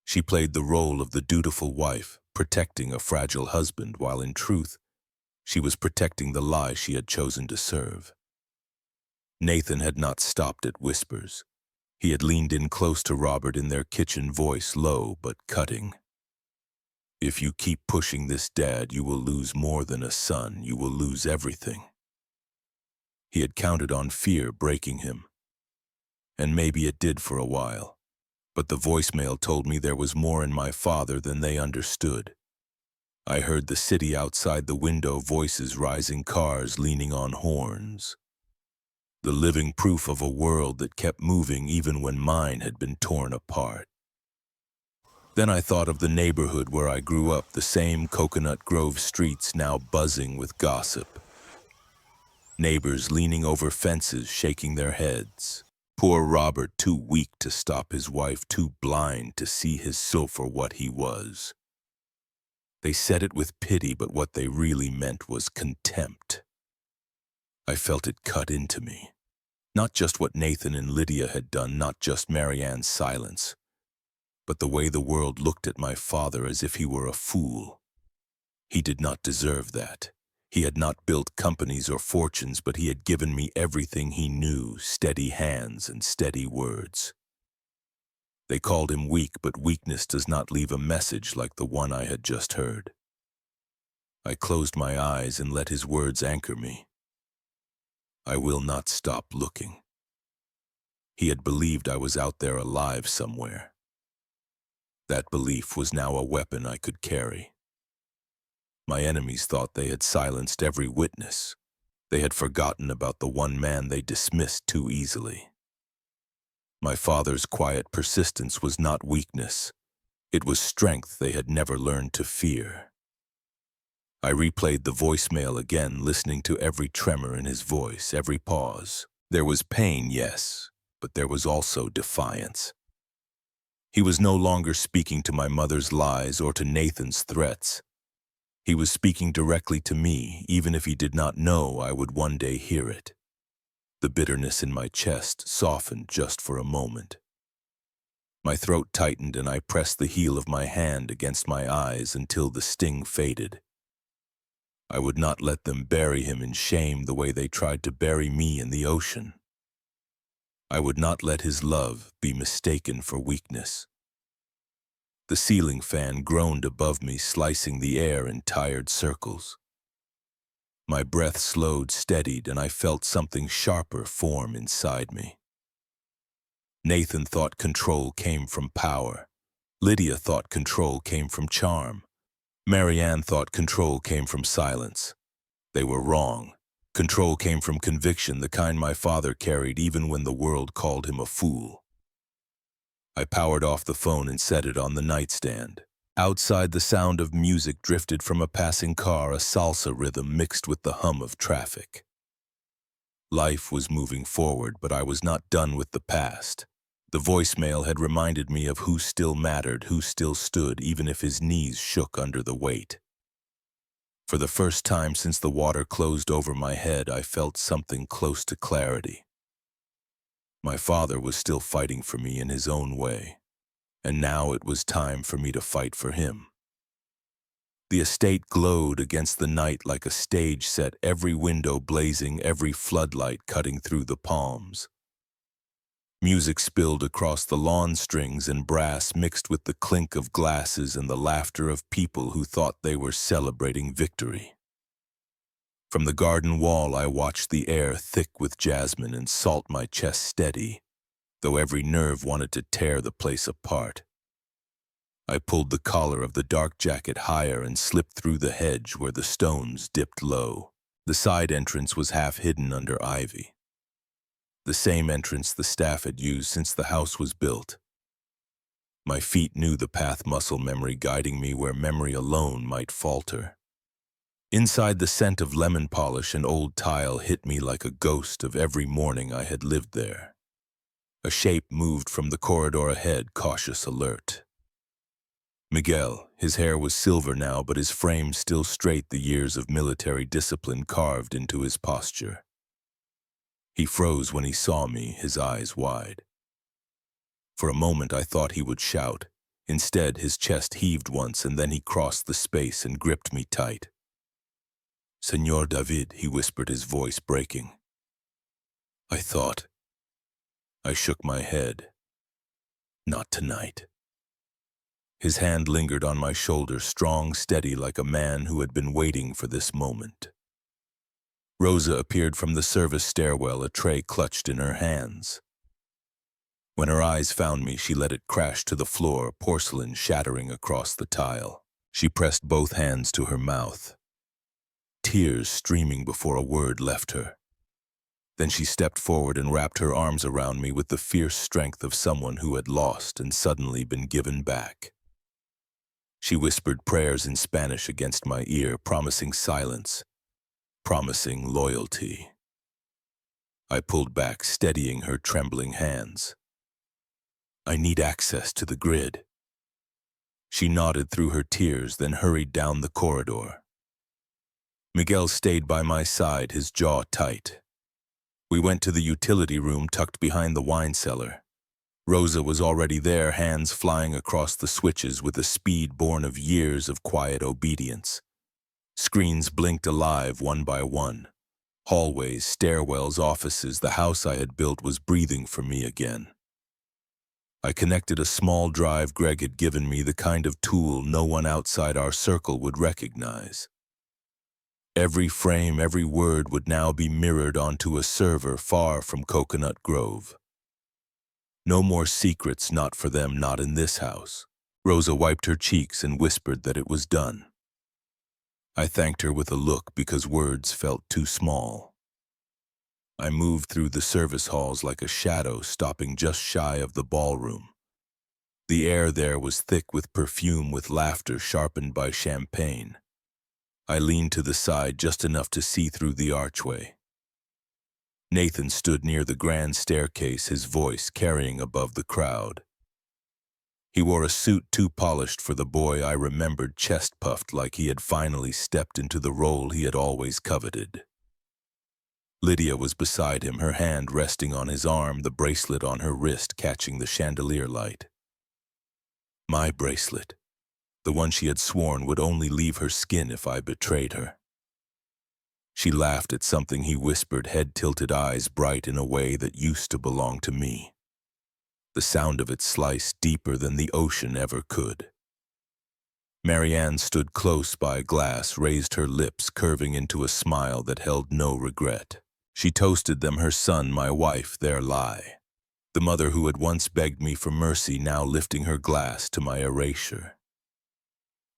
She played the role of the dutiful wife, protecting a fragile husband, while in truth, she was protecting the lie she had chosen to serve. Nathan had not stopped at whispers. He had leaned in close to Robert in their kitchen, voice low but cutting. "If you keep pushing this, Dad, you will lose more than a son. You will lose everything." He had counted on fear breaking him. And maybe it did for a while. But the voicemail told me there was more in my father than they understood. I heard the city outside the window, voices rising, cars leaning on horns. The living proof of a world that kept moving even when mine had been torn apart. Then I thought of the neighborhood where I grew up, the same Coconut Grove streets now buzzing with gossip. Neighbors leaning over fences, shaking their heads. Poor Robert, too weak to stop his wife, too blind to see his soul for what he was. They said it with pity, but what they really meant was contempt. I felt it cut into me. Not just what Nathan and Lydia had done, not just Marianne's silence, but the way the world looked at my father as if he were a fool. He did not deserve that. He had not built companies or fortunes, but he had given me everything he knew, steady hands and steady words. They called him weak, but weakness does not leave a message like the one I had just heard. I closed my eyes and let his words anchor me. I will not stop looking. He had believed I was out there alive somewhere. That belief was now a weapon I could carry. My enemies thought they had silenced every witness. They had forgotten about the one man they dismissed too easily. My father's quiet persistence was not weakness. It was strength they had never learned to fear. I replayed the voicemail again, listening to every tremor in his voice, every pause. There was pain, yes, but there was also defiance. He was no longer speaking to my mother's lies or to Nathan's threats. He was speaking directly to me, even if he did not know I would one day hear it. The bitterness in my chest softened just for a moment. My throat tightened and I pressed the heel of my hand against my eyes until the sting faded. I would not let them bury him in shame the way they tried to bury me in the ocean. I would not let his love be mistaken for weakness. The ceiling fan groaned above me, slicing the air in tired circles. My breath slowed, steadied, and I felt something sharper form inside me. Nathan thought control came from power. Lydia thought control came from charm. Marianne thought control came from silence. They were wrong. Control came from conviction, the kind my father carried even when the world called him a fool. I powered off the phone and set it on the nightstand. Outside, the sound of music drifted from a passing car, a salsa rhythm mixed with the hum of traffic. Life was moving forward, but I was not done with the past. The voicemail had reminded me of who still mattered, who still stood, even if his knees shook under the weight. For the first time since the water closed over my head, I felt something close to clarity. My father was still fighting for me in his own way, and now it was time for me to fight for him. The estate glowed against the night like a stage set, every window blazing, every floodlight cutting through the palms. Music spilled across the lawn, strings and brass mixed with the clink of glasses and the laughter of people who thought they were celebrating victory. From the garden wall, I watched the air thick with jasmine and salt, my chest steady, though every nerve wanted to tear the place apart. I pulled the collar of the dark jacket higher and slipped through the hedge where the stones dipped low. The side entrance was half hidden under ivy. The same entrance the staff had used since the house was built. My feet knew the path, muscle memory guiding me where memory alone might falter. Inside, the scent of lemon polish and old tile hit me like a ghost of every morning I had lived there. A shape moved from the corridor ahead, cautious, alert. Miguel, his hair was silver now, but his frame still straight, the years of military discipline carved into his posture. He froze when he saw me, his eyes wide. For a moment I thought he would shout. Instead, his chest heaved once, and then he crossed the space and gripped me tight. "Señor David," he whispered, his voice breaking. I thought. I shook my head. Not tonight. His hand lingered on my shoulder, strong, steady, like a man who had been waiting for this moment. Rosa appeared from the service stairwell, a tray clutched in her hands. When her eyes found me, she let it crash to the floor, porcelain shattering across the tile. She pressed both hands to her mouth, tears streaming before a word left her. Then she stepped forward and wrapped her arms around me with the fierce strength of someone who had lost and suddenly been given back. She whispered prayers in Spanish against my ear, promising silence, promising loyalty. I pulled back, steadying her trembling hands. "I need access to the grid." She nodded through her tears, then hurried down the corridor. Miguel stayed by my side, his jaw tight. We went to the utility room tucked behind the wine cellar. Rosa was already there, hands flying across the switches with a speed born of years of quiet obedience. Screens blinked alive one by one. Hallways, stairwells, offices, the house I had built was breathing for me again. I connected a small drive Greg had given me, the kind of tool no one outside our circle would recognize. Every frame, every word would now be mirrored onto a server far from Coconut Grove. No more secrets, not for them, not in this house. Rosa wiped her cheeks and whispered that it was done. I thanked her with a look because words felt too small. I moved through the service halls like a shadow, stopping just shy of the ballroom. The air there was thick with perfume, with laughter sharpened by champagne. I leaned to the side just enough to see through the archway. Nathan stood near the grand staircase, his voice carrying above the crowd. He wore a suit too polished for the boy I remembered, chest-puffed like he had finally stepped into the role he had always coveted. Lydia was beside him, her hand resting on his arm, the bracelet on her wrist catching the chandelier light. My bracelet, the one she had sworn would only leave her skin if I betrayed her. She laughed at something he whispered, head tilted, eyes bright in a way that used to belong to me. The sound of it sliced deeper than the ocean ever could. Marianne stood close by a glass, raised her lips, curving into a smile that held no regret. She toasted them, her son, my wife, their lie. The mother who had once begged me for mercy, now lifting her glass to my erasure.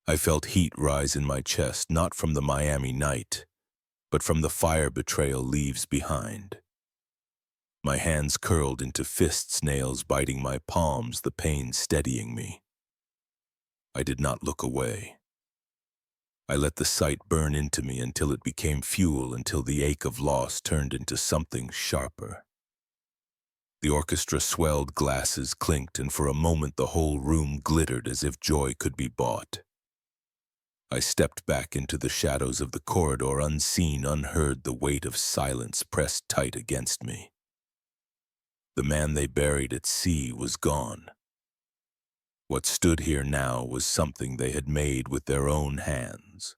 I felt heat rise in my chest, not from the Miami night, but from the fire betrayal leaves behind. My hands curled into fists, nails biting my palms, the pain steadying me. I did not look away. I let the sight burn into me until it became fuel, until the ache of loss turned into something sharper. The orchestra swelled, glasses clinked, and for a moment the whole room glittered as if joy could be bought. I stepped back into the shadows of the corridor, unseen, unheard, the weight of silence pressed tight against me. The man they buried at sea was gone. What stood here now was something they had made with their own hands.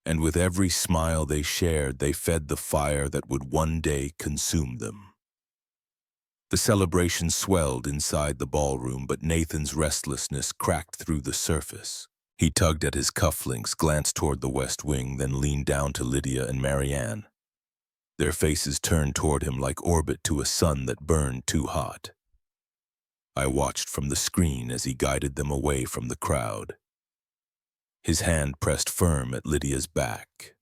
And with every smile they shared, they fed the fire that would one day consume them. The celebration swelled inside the ballroom, but Nathan's restlessness cracked through the surface. He tugged at his cufflinks, glanced toward the west wing, then leaned down to Lydia and Marianne. Their faces turned toward him like orbit to a sun that burned too hot. I watched from the screen as he guided them away from the crowd. His hand pressed firm at Lydia's back.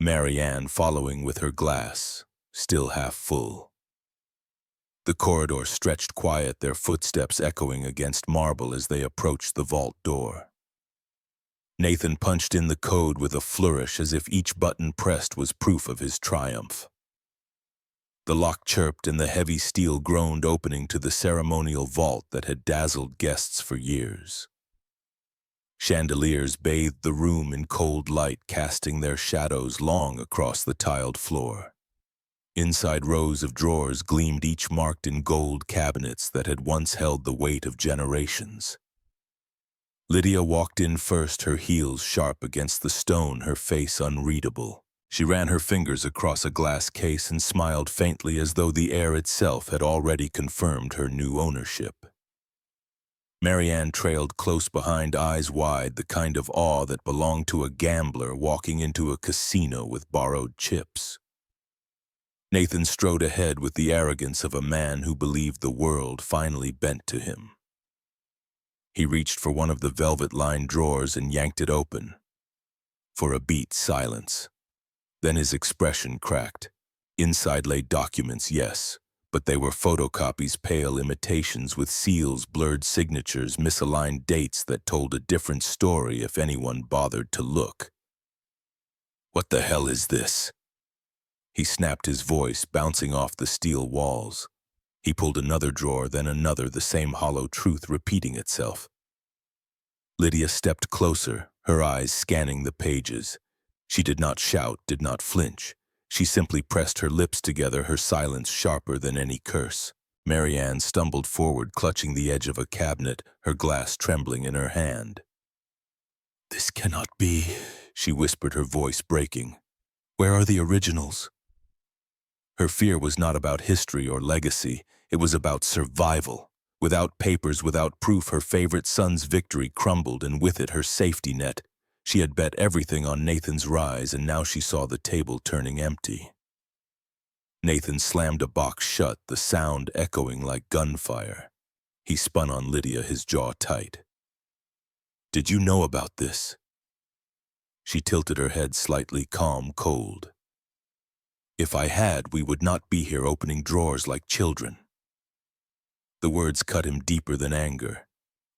Marianne following with her glass, still half full. The corridor stretched quiet, their footsteps echoing against marble as they approached the vault door. Nathan punched in the code with a flourish as if each button pressed was proof of his triumph. The lock chirped and the heavy steel groaned, opening to the ceremonial vault that had dazzled guests for years. Chandeliers bathed the room in cold light, casting their shadows long across the tiled floor. Inside rows of drawers gleamed, each marked in gold cabinets that had once held the weight of generations. Lydia walked in first, her heels sharp against the stone, her face unreadable. She ran her fingers across a glass case and smiled faintly, as though the air itself had already confirmed her new ownership. Marianne trailed close behind, eyes wide, the kind of awe that belonged to a gambler walking into a casino with borrowed chips. Nathan strode ahead with the arrogance of a man who believed the world finally bent to him. He reached for one of the velvet-lined drawers and yanked it open. For a beat, silence. Then his expression cracked. Inside lay documents, yes, but they were photocopies, pale imitations with seals, blurred signatures, misaligned dates that told a different story if anyone bothered to look. "What the hell is this?" He snapped, his voice bouncing off the steel walls. He pulled another drawer, then another, the same hollow truth repeating itself. Lydia stepped closer, her eyes scanning the pages. She did not shout, did not flinch. She simply pressed her lips together, her silence sharper than any curse. Marianne stumbled forward, clutching the edge of a cabinet, her glass trembling in her hand. "This cannot be," she whispered, her voice breaking. "Where are the originals?" Her fear was not about history or legacy. It was about survival. Without papers, without proof, her favorite son's victory crumbled, and with it her safety net. She had bet everything on Nathan's rise, and now she saw the table turning empty. Nathan slammed a box shut, the sound echoing like gunfire. He spun on Lydia, his jaw tight. "Did you know about this?" She tilted her head slightly, calm, cold. "If I had, we would not be here opening drawers like children." The words cut him deeper than anger.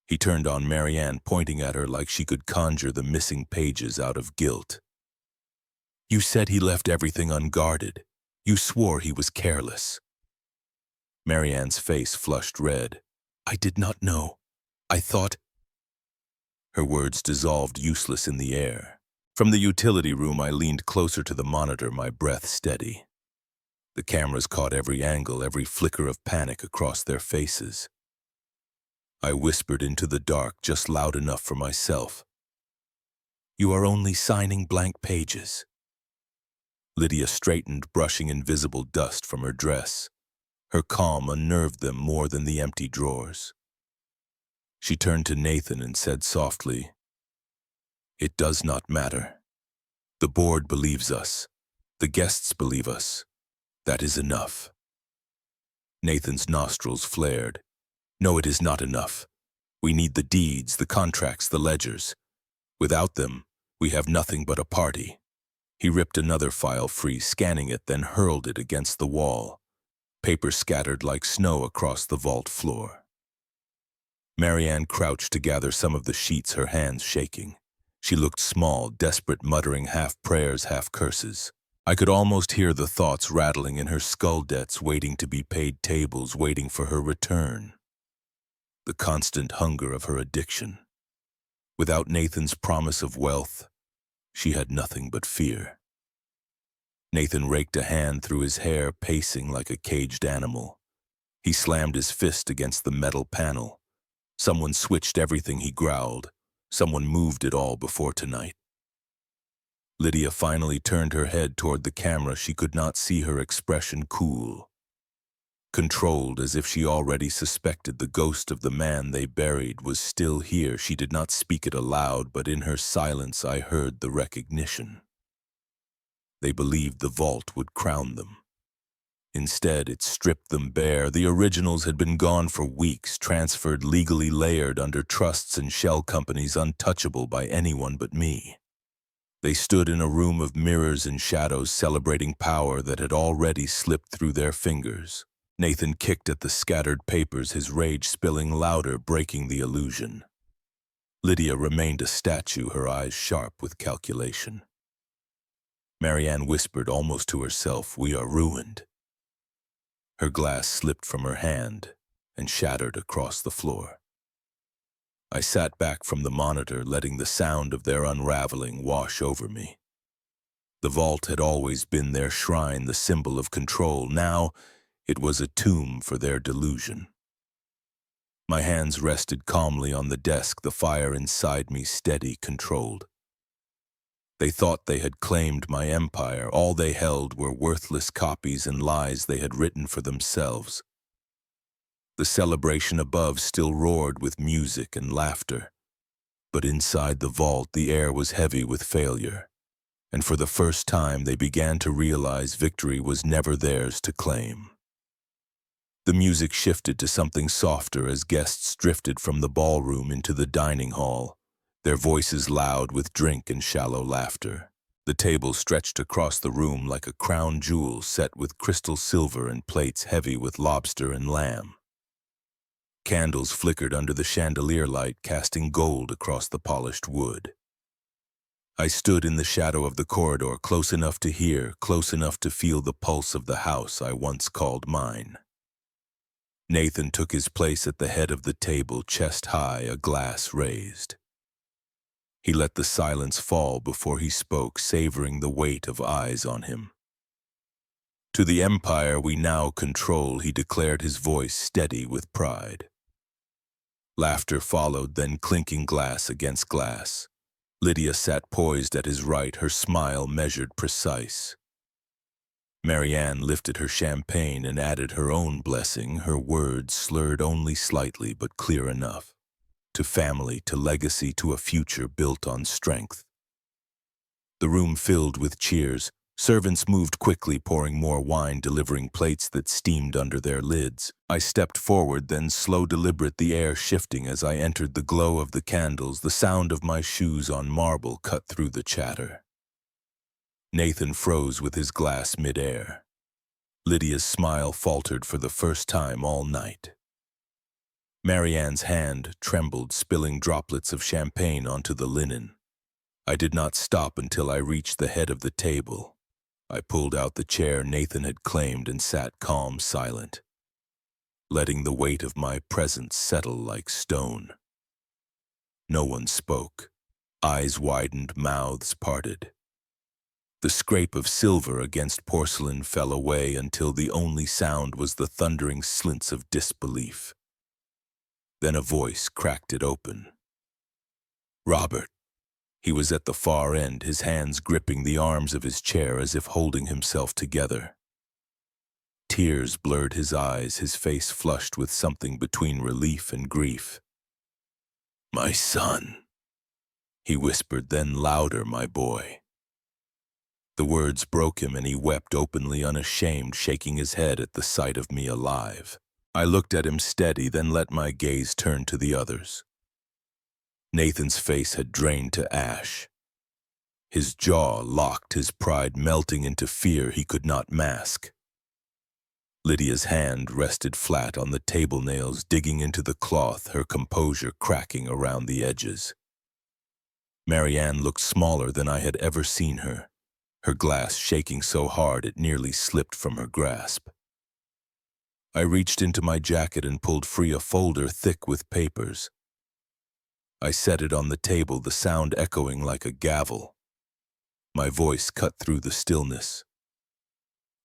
He turned on Marianne, pointing at her like she could conjure the missing pages out of guilt. "You said he left everything unguarded. You swore he was careless." Marianne's face flushed red. "I did not know. I thought—" Her words dissolved useless in the air. From the utility room, I leaned closer to the monitor, my breath steady. The cameras caught every angle, every flicker of panic across their faces. I whispered into the dark, just loud enough for myself. "You are only signing blank pages." Lydia straightened, brushing invisible dust from her dress. Her calm unnerved them more than the empty drawers. She turned to Nathan and said softly, "It does not matter. The board believes us. The guests believe us. That is enough." Nathan's nostrils flared. "No, it is not enough. We need the deeds, the contracts, the ledgers. Without them, we have nothing but a party." He ripped another file free, scanning it, then hurled it against the wall. Paper scattered like snow across the vault floor. Marianne crouched to gather some of the sheets, her hands shaking. She looked small, desperate, muttering half prayers, half curses. I could almost hear the thoughts rattling in her skull, debts waiting to be paid, tables waiting for her return. The constant hunger of her addiction. Without Nathan's promise of wealth, she had nothing but fear. Nathan raked a hand through his hair, pacing like a caged animal. He slammed his fist against the metal panel. "Someone switched everything," he growled. "Someone moved it all before tonight." Lydia finally turned her head toward the camera. She could not see, her expression cool, controlled, as if she already suspected the ghost of the man they buried was still here. She did not speak it aloud, but in her silence I heard the recognition. They believed the vault would crown them. Instead, it stripped them bare. The originals had been gone for weeks, transferred, legally layered under trusts and shell companies, untouchable by anyone but me. They stood in a room of mirrors and shadows, celebrating power that had already slipped through their fingers. Nathan kicked at the scattered papers, his rage spilling louder, breaking the illusion. Lydia remained a statue, her eyes sharp with calculation. Marianne whispered almost to herself, "We are ruined." Her glass slipped from her hand and shattered across the floor. I sat back from the monitor, letting the sound of their unraveling wash over me. The vault had always been their shrine, the symbol of control. Now it was a tomb for their delusion. My hands rested calmly on the desk, the fire inside me steady, controlled. They thought they had claimed my empire. All they held were worthless copies and lies they had written for themselves. The celebration above still roared with music and laughter, but inside the vault the air was heavy with failure, and for the first time they began to realize victory was never theirs to claim. The music shifted to something softer as guests drifted from the ballroom into the dining hall, their voices loud with drink and shallow laughter. The table stretched across the room like a crown jewel set with crystal silver and plates heavy with lobster and lamb. Candles flickered under the chandelier light, casting gold across the polished wood. I stood in the shadow of the corridor, close enough to hear, close enough to feel the pulse of the house I once called mine. Nathan took his place at the head of the table, chest high, a glass raised. He let the silence fall before he spoke, savoring the weight of eyes on him. "To the empire we now control," he declared, his voice steady with pride. Laughter followed, then clinking glass against glass. Lydia sat poised at his right, her smile measured, precise. Marianne lifted her champagne and added her own blessing, her words slurred only slightly but clear enough. To family, to legacy, to a future built on strength. The room filled with cheers. Servants moved quickly, pouring more wine, delivering plates that steamed under their lids. I stepped forward, then slow, deliberate, the air shifting as I entered, the glow of the candles, the sound of my shoes on marble cut through the chatter. Nathan froze with his glass mid-air. Lydia's smile faltered for the first time all night. Marianne's hand trembled, spilling droplets of champagne onto the linen. I did not stop until I reached the head of the table. I pulled out the chair Nathan had claimed and sat calm, silent, letting the weight of my presence settle like stone. No one spoke. Eyes widened, mouths parted. The scrape of silver against porcelain fell away until the only sound was the thundering slints of disbelief. Then a voice cracked it open. "Robert." He was at the far end, his hands gripping the arms of his chair as if holding himself together. Tears blurred his eyes, his face flushed with something between relief and grief. "My son," he whispered, then louder, "my boy." The words broke him and he wept openly, unashamed, shaking his head at the sight of me alive. I looked at him steady, then let my gaze turn to the others. Nathan's face had drained to ash. His jaw locked, his pride melting into fear he could not mask. Lydia's hand rested flat on the table nails, digging into the cloth, her composure cracking around the edges. Marianne looked smaller than I had ever seen her, her glass shaking so hard it nearly slipped from her grasp. I reached into my jacket and pulled free a folder thick with papers. I set it on the table, the sound echoing like a gavel. My voice cut through the stillness.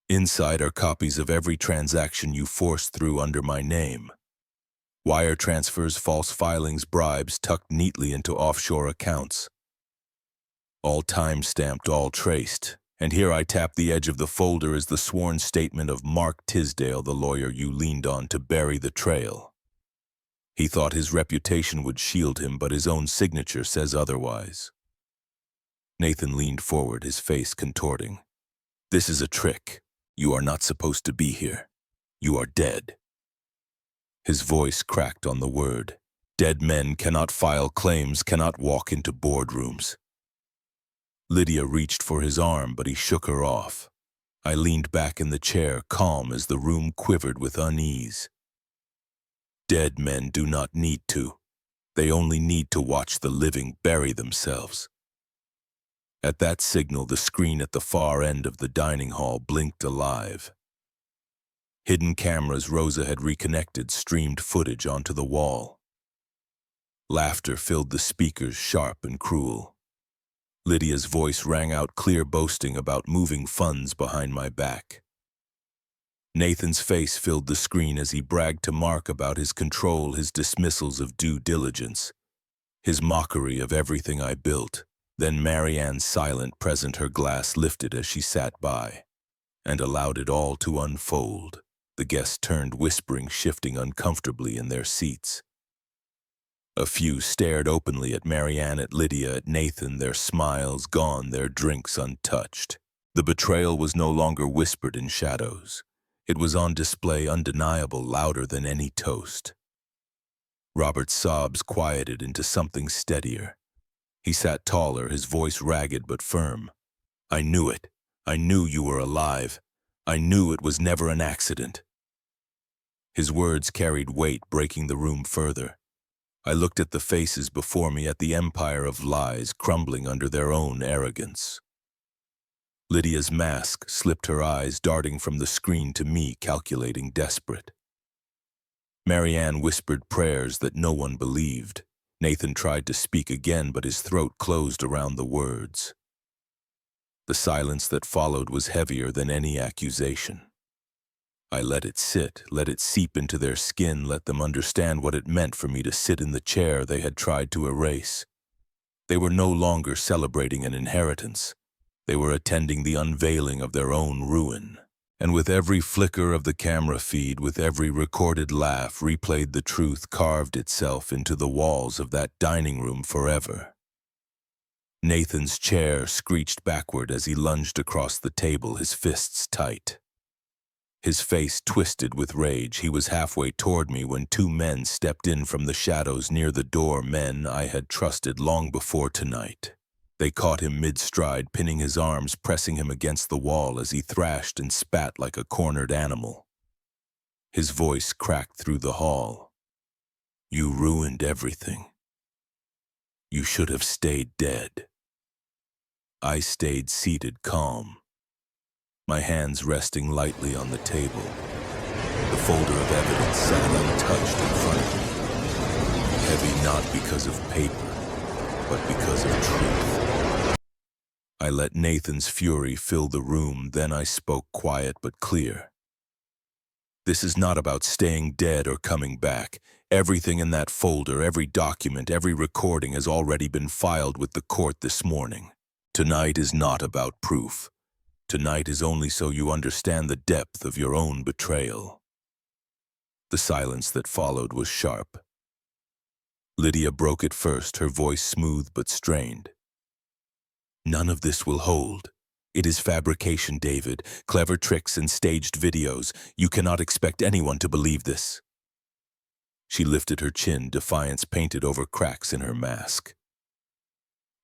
"Inside are copies of every transaction you forced through under my name. Wire transfers, false filings, bribes tucked neatly into offshore accounts. All time-stamped, all traced. And here I tap the edge of the folder is the sworn statement of Mark Tisdale, the lawyer you leaned on to bury the trail. He thought his reputation would shield him, but his own signature says otherwise." Nathan leaned forward, his face contorting. "This is a trick. You are not supposed to be here. You are dead." His voice cracked on the word. "Dead men cannot file claims, cannot walk into boardrooms." Lydia reached for his arm, but he shook her off. I leaned back in the chair, calm as the room quivered with unease. "Dead men do not need to. They only need to watch the living bury themselves. At that signal, the screen at the far end of the dining hall blinked alive. Hidden cameras Rosa had reconnected streamed footage onto the wall. Laughter filled the speakers, sharp and cruel. Lydia's voice rang out clear, boasting about moving funds behind my back. Nathan's face filled the screen as he bragged to Mark about his control, his dismissals of due diligence, his mockery of everything I built. Then Marianne, silent, present, her glass lifted as she sat by, and allowed it all to unfold. The guests turned, whispering, shifting uncomfortably in their seats. A few stared openly at Marianne, at Lydia, at Nathan, their smiles gone, their drinks untouched. The betrayal was no longer whispered in shadows. It was on display, undeniable, louder than any toast. Robert's sobs quieted into something steadier. He sat taller, his voice ragged but firm. "I knew it. I knew you were alive. I knew it was never an accident." His words carried weight, breaking the room further. I looked at the faces before me, at the empire of lies crumbling under their own arrogance. Lydia's mask slipped, her eyes darting from the screen to me, calculating, desperate. Marianne whispered prayers that no one believed. Nathan tried to speak again, but his throat closed around the words. The silence that followed was heavier than any accusation. I let it sit, let it seep into their skin, let them understand what it meant for me to sit in the chair they had tried to erase. They were no longer celebrating an inheritance. They were attending the unveiling of their own ruin. And with every flicker of the camera feed, with every recorded laugh, replayed, the truth carved itself into the walls of that dining room forever. Nathan's chair screeched backward as he lunged across the table, his fists tight. His face twisted with rage. He was halfway toward me when two men stepped in from the shadows near the door, men I had trusted long before tonight. They caught him mid-stride, pinning his arms, pressing him against the wall as he thrashed and spat like a cornered animal. His voice cracked through the hall. "You ruined everything. You should have stayed dead." I stayed seated, calm, my hands resting lightly on the table. The folder of evidence sat untouched in front of me, heavy not because of paper, but because of truth. I let Nathan's fury fill the room, then I spoke, quiet but clear. "This is not about staying dead or coming back. Everything in that folder, every document, every recording has already been filed with the court this morning. Tonight is not about proof. Tonight is only so you understand the depth of your own betrayal." The silence that followed was sharp. Lydia broke it first, her voice smooth but strained. "None of this will hold. It is fabrication, David. Clever tricks and staged videos. You cannot expect anyone to believe this." She lifted her chin, defiance painted over cracks in her mask.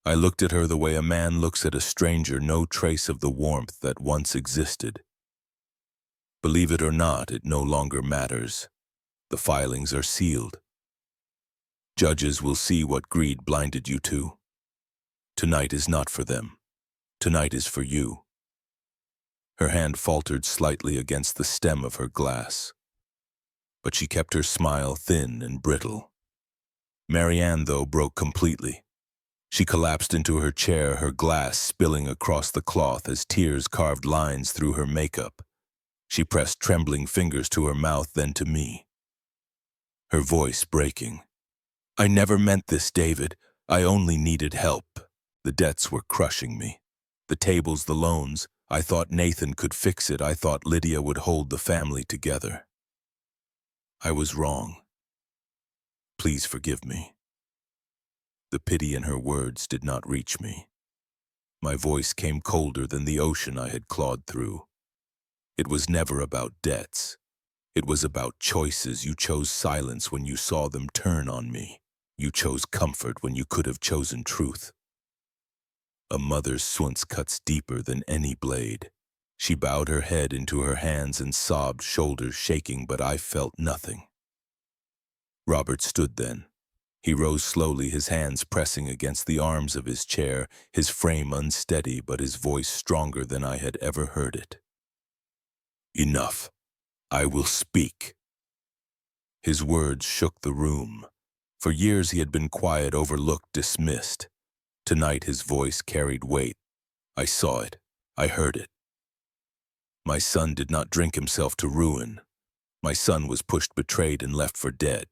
I looked at her the way a man looks at a stranger, no trace of the warmth that once existed. Believe it or not, it no longer matters. The filings are sealed. Judges will see what greed blinded you to. Tonight is not for them. Tonight is for you. Her hand faltered slightly against the stem of her glass, but she kept her smile thin and brittle. Marianne, though, broke completely. She collapsed into her chair, her glass spilling across the cloth as tears carved lines through her makeup. She pressed trembling fingers to her mouth, then to me, her voice breaking. "I never meant this, David. I only needed help. The debts were crushing me. The tables, the loans. I thought Nathan could fix it. I thought Lydia would hold the family together. I was wrong. Please forgive me." The pity in her words did not reach me. My voice came colder than the ocean I had clawed through. It was never about debts. It was about choices. You chose silence when you saw them turn on me. You chose comfort when you could have chosen truth. A mother's swoons cuts deeper than any blade. She bowed her head into her hands and sobbed, shoulders shaking, but I felt nothing. Robert stood then, He rose slowly, his hands pressing against the arms of his chair, his frame unsteady but his voice stronger than I had ever heard it. "Enough. I will speak." His words shook the room. For years he had been quiet, overlooked, dismissed. Tonight his voice carried weight. I saw it. I heard it. My son did not drink himself to ruin. My son was pushed, betrayed, and left for dead.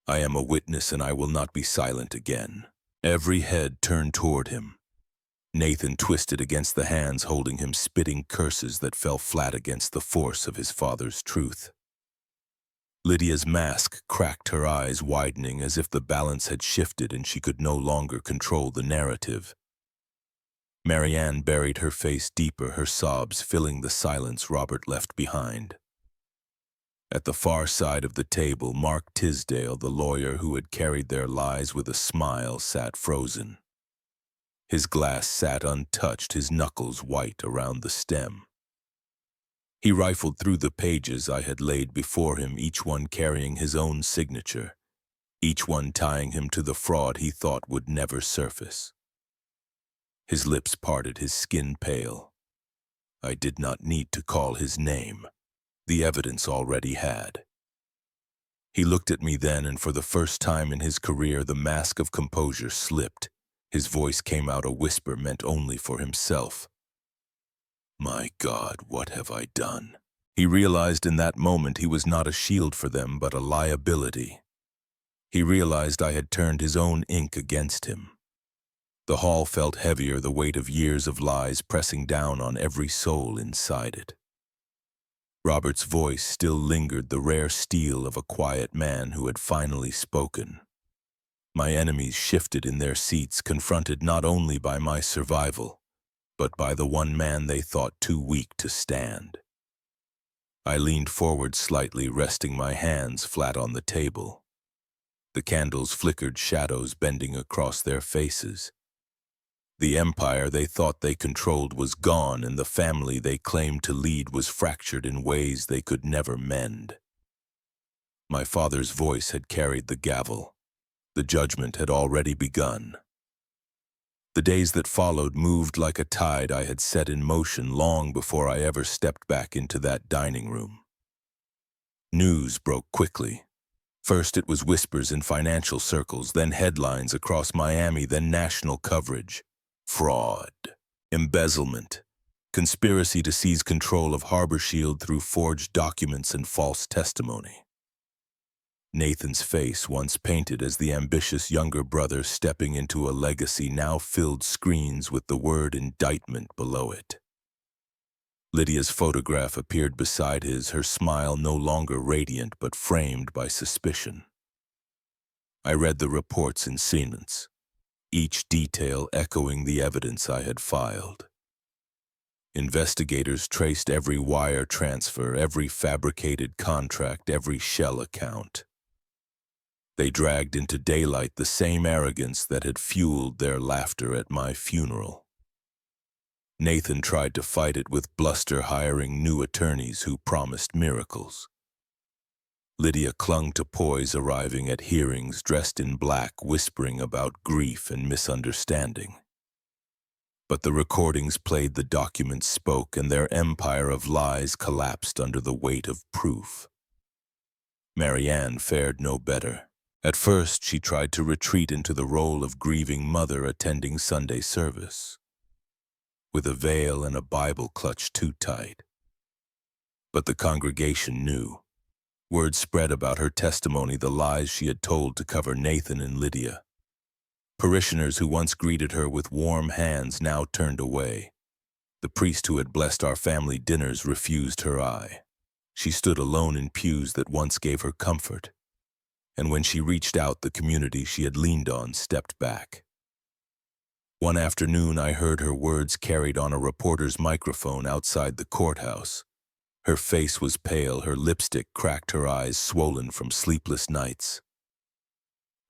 I am a witness, and I will not be silent again. Every head turned toward him. Nathan twisted against the hands holding him, spitting curses that fell flat against the force of his father's truth. Lydia's mask cracked, her eyes widening as if the balance had shifted and she could no longer control the narrative. Marianne buried her face deeper, her sobs filling the silence Robert left behind. At the far side of the table, Mark Tisdale, the lawyer who had carried their lies with a smile, sat frozen. His glass sat untouched, his knuckles white around the stem. He rifled through the pages I had laid before him, each one carrying his own signature, each one tying him to the fraud he thought would never surface. His lips parted, his skin pale. I did not need to call his name. The evidence already had. He looked at me then, and for the first time in his career, the mask of composure slipped. His voice came out, a whisper meant only for himself. "My God, what have I done?" He realized in that moment he was not a shield for them, but a liability. He realized I had turned his own ink against him. The hall felt heavier, the weight of years of lies pressing down on every soul inside it. Robert's voice still lingered, the rare steel of a quiet man who had finally spoken. My enemies shifted in their seats, confronted not only by my survival, but by the one man they thought too weak to stand. I leaned forward slightly, resting my hands flat on the table. The candles flickered, shadows bending across their faces. The empire they thought they controlled was gone, and the family they claimed to lead was fractured in ways they could never mend. My father's voice had carried the gavel. The judgment had already begun. The days that followed moved like a tide I had set in motion long before I ever stepped back into that dining room. News broke quickly. First it was whispers in financial circles, then headlines across Miami, then national coverage. Fraud, embezzlement, conspiracy to seize control of Harbor Shield through forged documents and false testimony. Nathan's face, once painted as the ambitious younger brother stepping into a legacy, now filled screens with the word indictment below it. Lydia's photograph appeared beside his, her smile no longer radiant but framed by suspicion. I read the reports in silence, each detail echoing the evidence I had filed. Investigators traced every wire transfer, every fabricated contract, every shell account. They dragged into daylight the same arrogance that had fueled their laughter at my funeral. Nathan tried to fight it with bluster, hiring new attorneys who promised miracles. Lydia clung to poise, arriving at hearings dressed in black, whispering about grief and misunderstanding. But the recordings played, the documents spoke, and their empire of lies collapsed under the weight of proof. Marianne fared no better. At first, she tried to retreat into the role of grieving mother attending Sunday service, with a veil and a Bible clutched too tight. But the congregation knew. Word spread about her testimony, the lies she had told to cover Nathan and Lydia. Parishioners who once greeted her with warm hands now turned away. The priest who had blessed our family dinners refused her eye. She stood alone in pews that once gave her comfort. And when she reached out, the community she had leaned on stepped back. One afternoon, I heard her words carried on a reporter's microphone outside the courthouse. Her face was pale, her lipstick cracked, her eyes swollen from sleepless nights.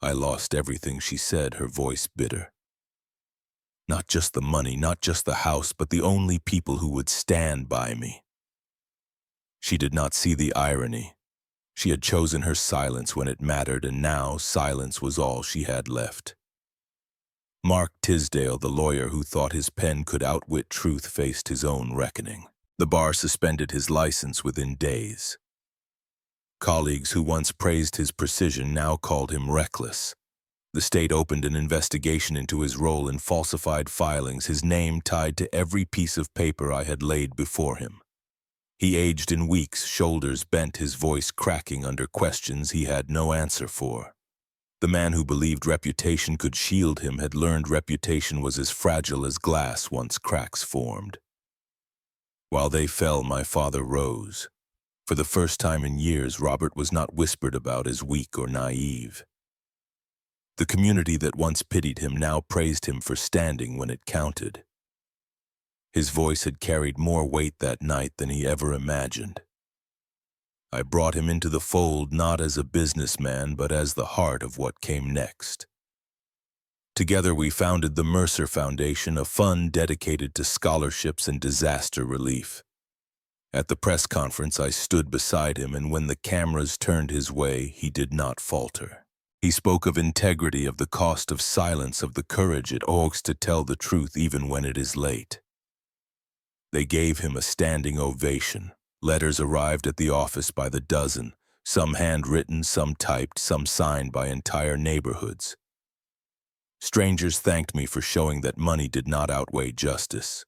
I lost everything, she said, her voice bitter. Not just the money, not just the house, but the only people who would stand by me. She did not see the irony. She had chosen her silence when it mattered, and now silence was all she had left. Mark Tisdale, the lawyer who thought his pen could outwit truth, faced his own reckoning. The bar suspended his license within days. Colleagues who once praised his precision now called him reckless. The state opened an investigation into his role in falsified filings, his name tied to every piece of paper I had laid before him. He aged in weeks, shoulders bent, his voice cracking under questions he had no answer for. The man who believed reputation could shield him had learned reputation was as fragile as glass once cracks formed. While they fell, my father rose. For the first time in years, Robert was not whispered about as weak or naive. The community that once pitied him now praised him for standing when it counted. His voice had carried more weight that night than he ever imagined. I brought him into the fold not as a businessman, but as the heart of what came next. Together we founded the Mercer Foundation, a fund dedicated to scholarships and disaster relief. At the press conference, I stood beside him, and when the cameras turned his way, he did not falter. He spoke of integrity, of the cost of silence, of the courage it takes to tell the truth even when it is late. They gave him a standing ovation. Letters arrived at the office by the dozen, some handwritten, some typed, some signed by entire neighborhoods. Strangers thanked me for showing that money did not outweigh justice,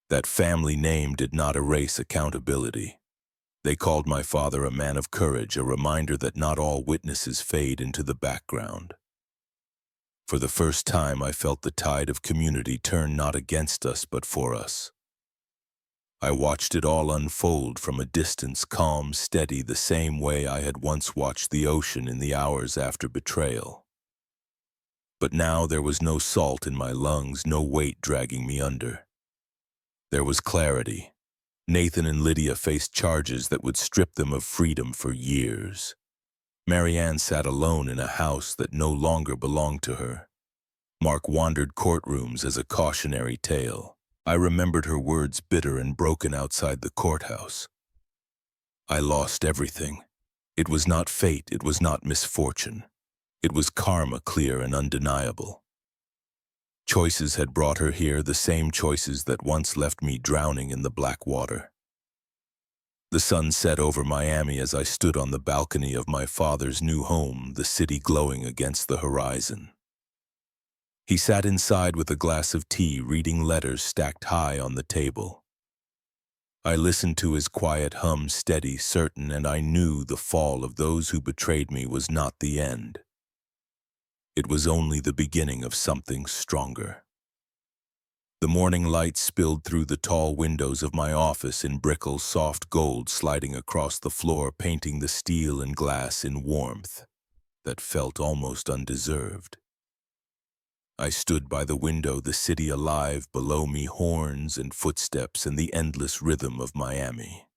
that family name did not erase accountability. They called my father a man of courage, a reminder that not all witnesses fade into the background. For the first time, I felt the tide of community turn not against us, but for us. I watched it all unfold from a distance, calm, steady, the same way I had once watched the ocean in the hours after betrayal. But now there was no salt in my lungs, no weight dragging me under. There was clarity. Nathan and Lydia faced charges that would strip them of freedom for years. Marianne sat alone in a house that no longer belonged to her. Mark wandered courtrooms as a cautionary tale. I remembered her words, bitter and broken, outside the courthouse. I lost everything. It was not fate, it was not misfortune. It was karma, clear and undeniable. Choices had brought her here, the same choices that once left me drowning in the black water. The sun set over Miami as I stood on the balcony of my father's new home, the city glowing against the horizon. He sat inside with a glass of tea, reading letters stacked high on the table. I listened to his quiet hum, steady, certain, and I knew the fall of those who betrayed me was not the end. It was only the beginning of something stronger. The morning light spilled through the tall windows of my office in Brickell's soft gold, sliding across the floor, painting the steel and glass in warmth that felt almost undeserved. I stood by the window, the city alive, below me horns and footsteps and the endless rhythm of Miami.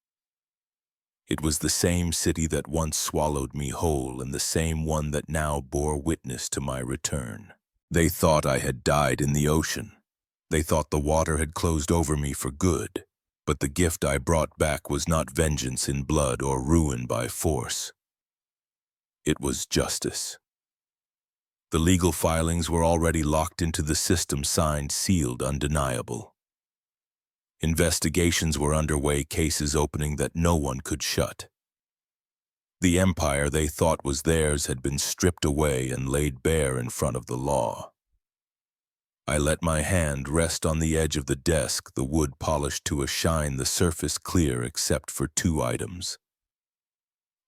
It was the same city that once swallowed me whole, and the same one that now bore witness to my return. They thought I had died in the ocean. They thought the water had closed over me for good, but the gift I brought back was not vengeance in blood or ruin by force. It was justice. The legal filings were already locked into the system, signed, sealed, undeniable. Investigations were underway, cases opening that no one could shut. The empire they thought was theirs had been stripped away and laid bare in front of the law. I let my hand rest on the edge of the desk, the wood polished to a shine, the surface clear except for two items.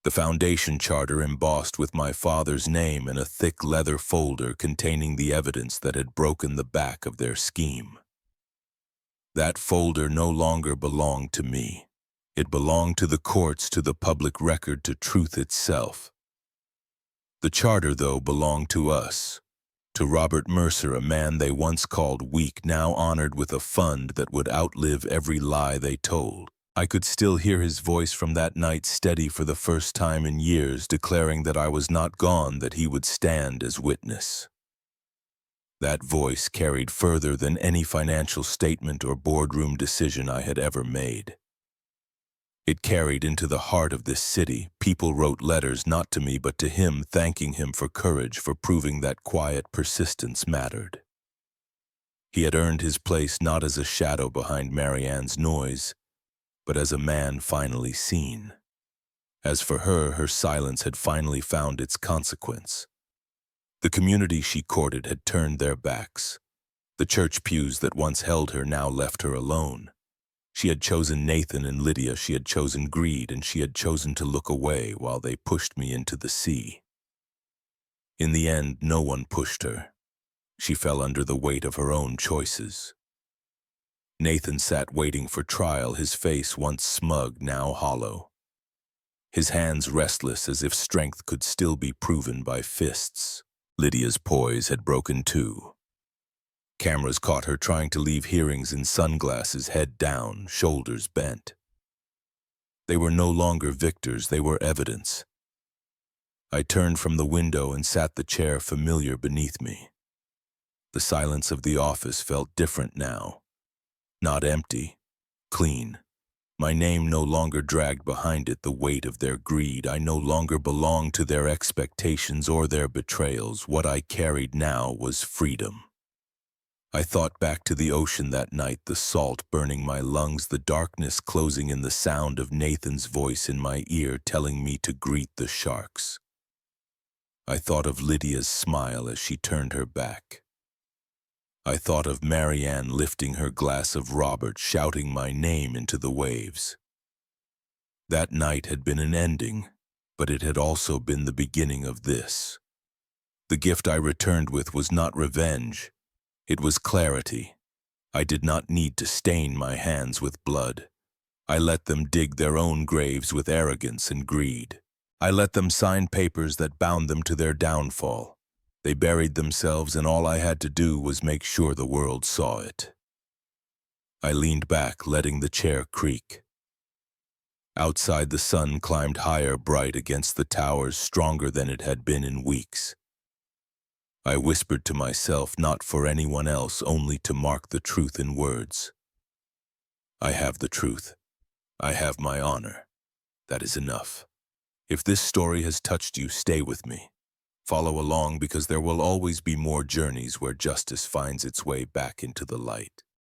The foundation charter embossed with my father's name in a thick leather folder containing the evidence that had broken the back of their scheme. That folder no longer belonged to me. It belonged to the courts, to the public record, to truth itself. The charter, though, belonged to us, to Robert Mercer, a man they once called weak, now honored with a fund that would outlive every lie they told. I could still hear his voice from that night, steady for the first time in years, declaring that I was not gone, that he would stand as witness. That voice carried further than any financial statement or boardroom decision I had ever made. It carried into the heart of this city. People wrote letters not to me but to him, thanking him for courage, for proving that quiet persistence mattered. He had earned his place not as a shadow behind Marianne's noise, but as a man finally seen. As for her, her silence had finally found its consequence. The community she courted had turned their backs. The church pews that once held her now left her alone. She had chosen Nathan and Lydia, she had chosen greed, and she had chosen to look away while they pushed me into the sea. In the end, no one pushed her. She fell under the weight of her own choices. Nathan sat waiting for trial, his face once smug, now hollow. His hands restless as if strength could still be proven by fists. Lydia's poise had broken too. Cameras caught her trying to leave hearings in sunglasses, head down, shoulders bent. They were no longer victors, they were evidence. I turned from the window and sat the chair familiar beneath me. The silence of the office felt different now. Not empty, clean. My name no longer dragged behind it the weight of their greed. I no longer belonged to their expectations or their betrayals. What I carried now was freedom. I thought back to the ocean that night, the salt burning my lungs, the darkness closing in, the sound of Nathan's voice in my ear telling me to greet the sharks. I thought of Lydia's smile as she turned her back. I thought of Marianne lifting her glass of Robert, shouting my name into the waves. That night had been an ending, but it had also been the beginning of this. The gift I returned with was not revenge. It was clarity. I did not need to stain my hands with blood. I let them dig their own graves with arrogance and greed. I let them sign papers that bound them to their downfall. They buried themselves, and all I had to do was make sure the world saw it. I leaned back, letting the chair creak. Outside, the sun climbed higher, bright against the towers, stronger than it had been in weeks. I whispered to myself, not for anyone else, only to mark the truth in words. I have the truth. I have my honor. That is enough. If this story has touched you, stay with me. Follow along, because there will always be more journeys where justice finds its way back into the light.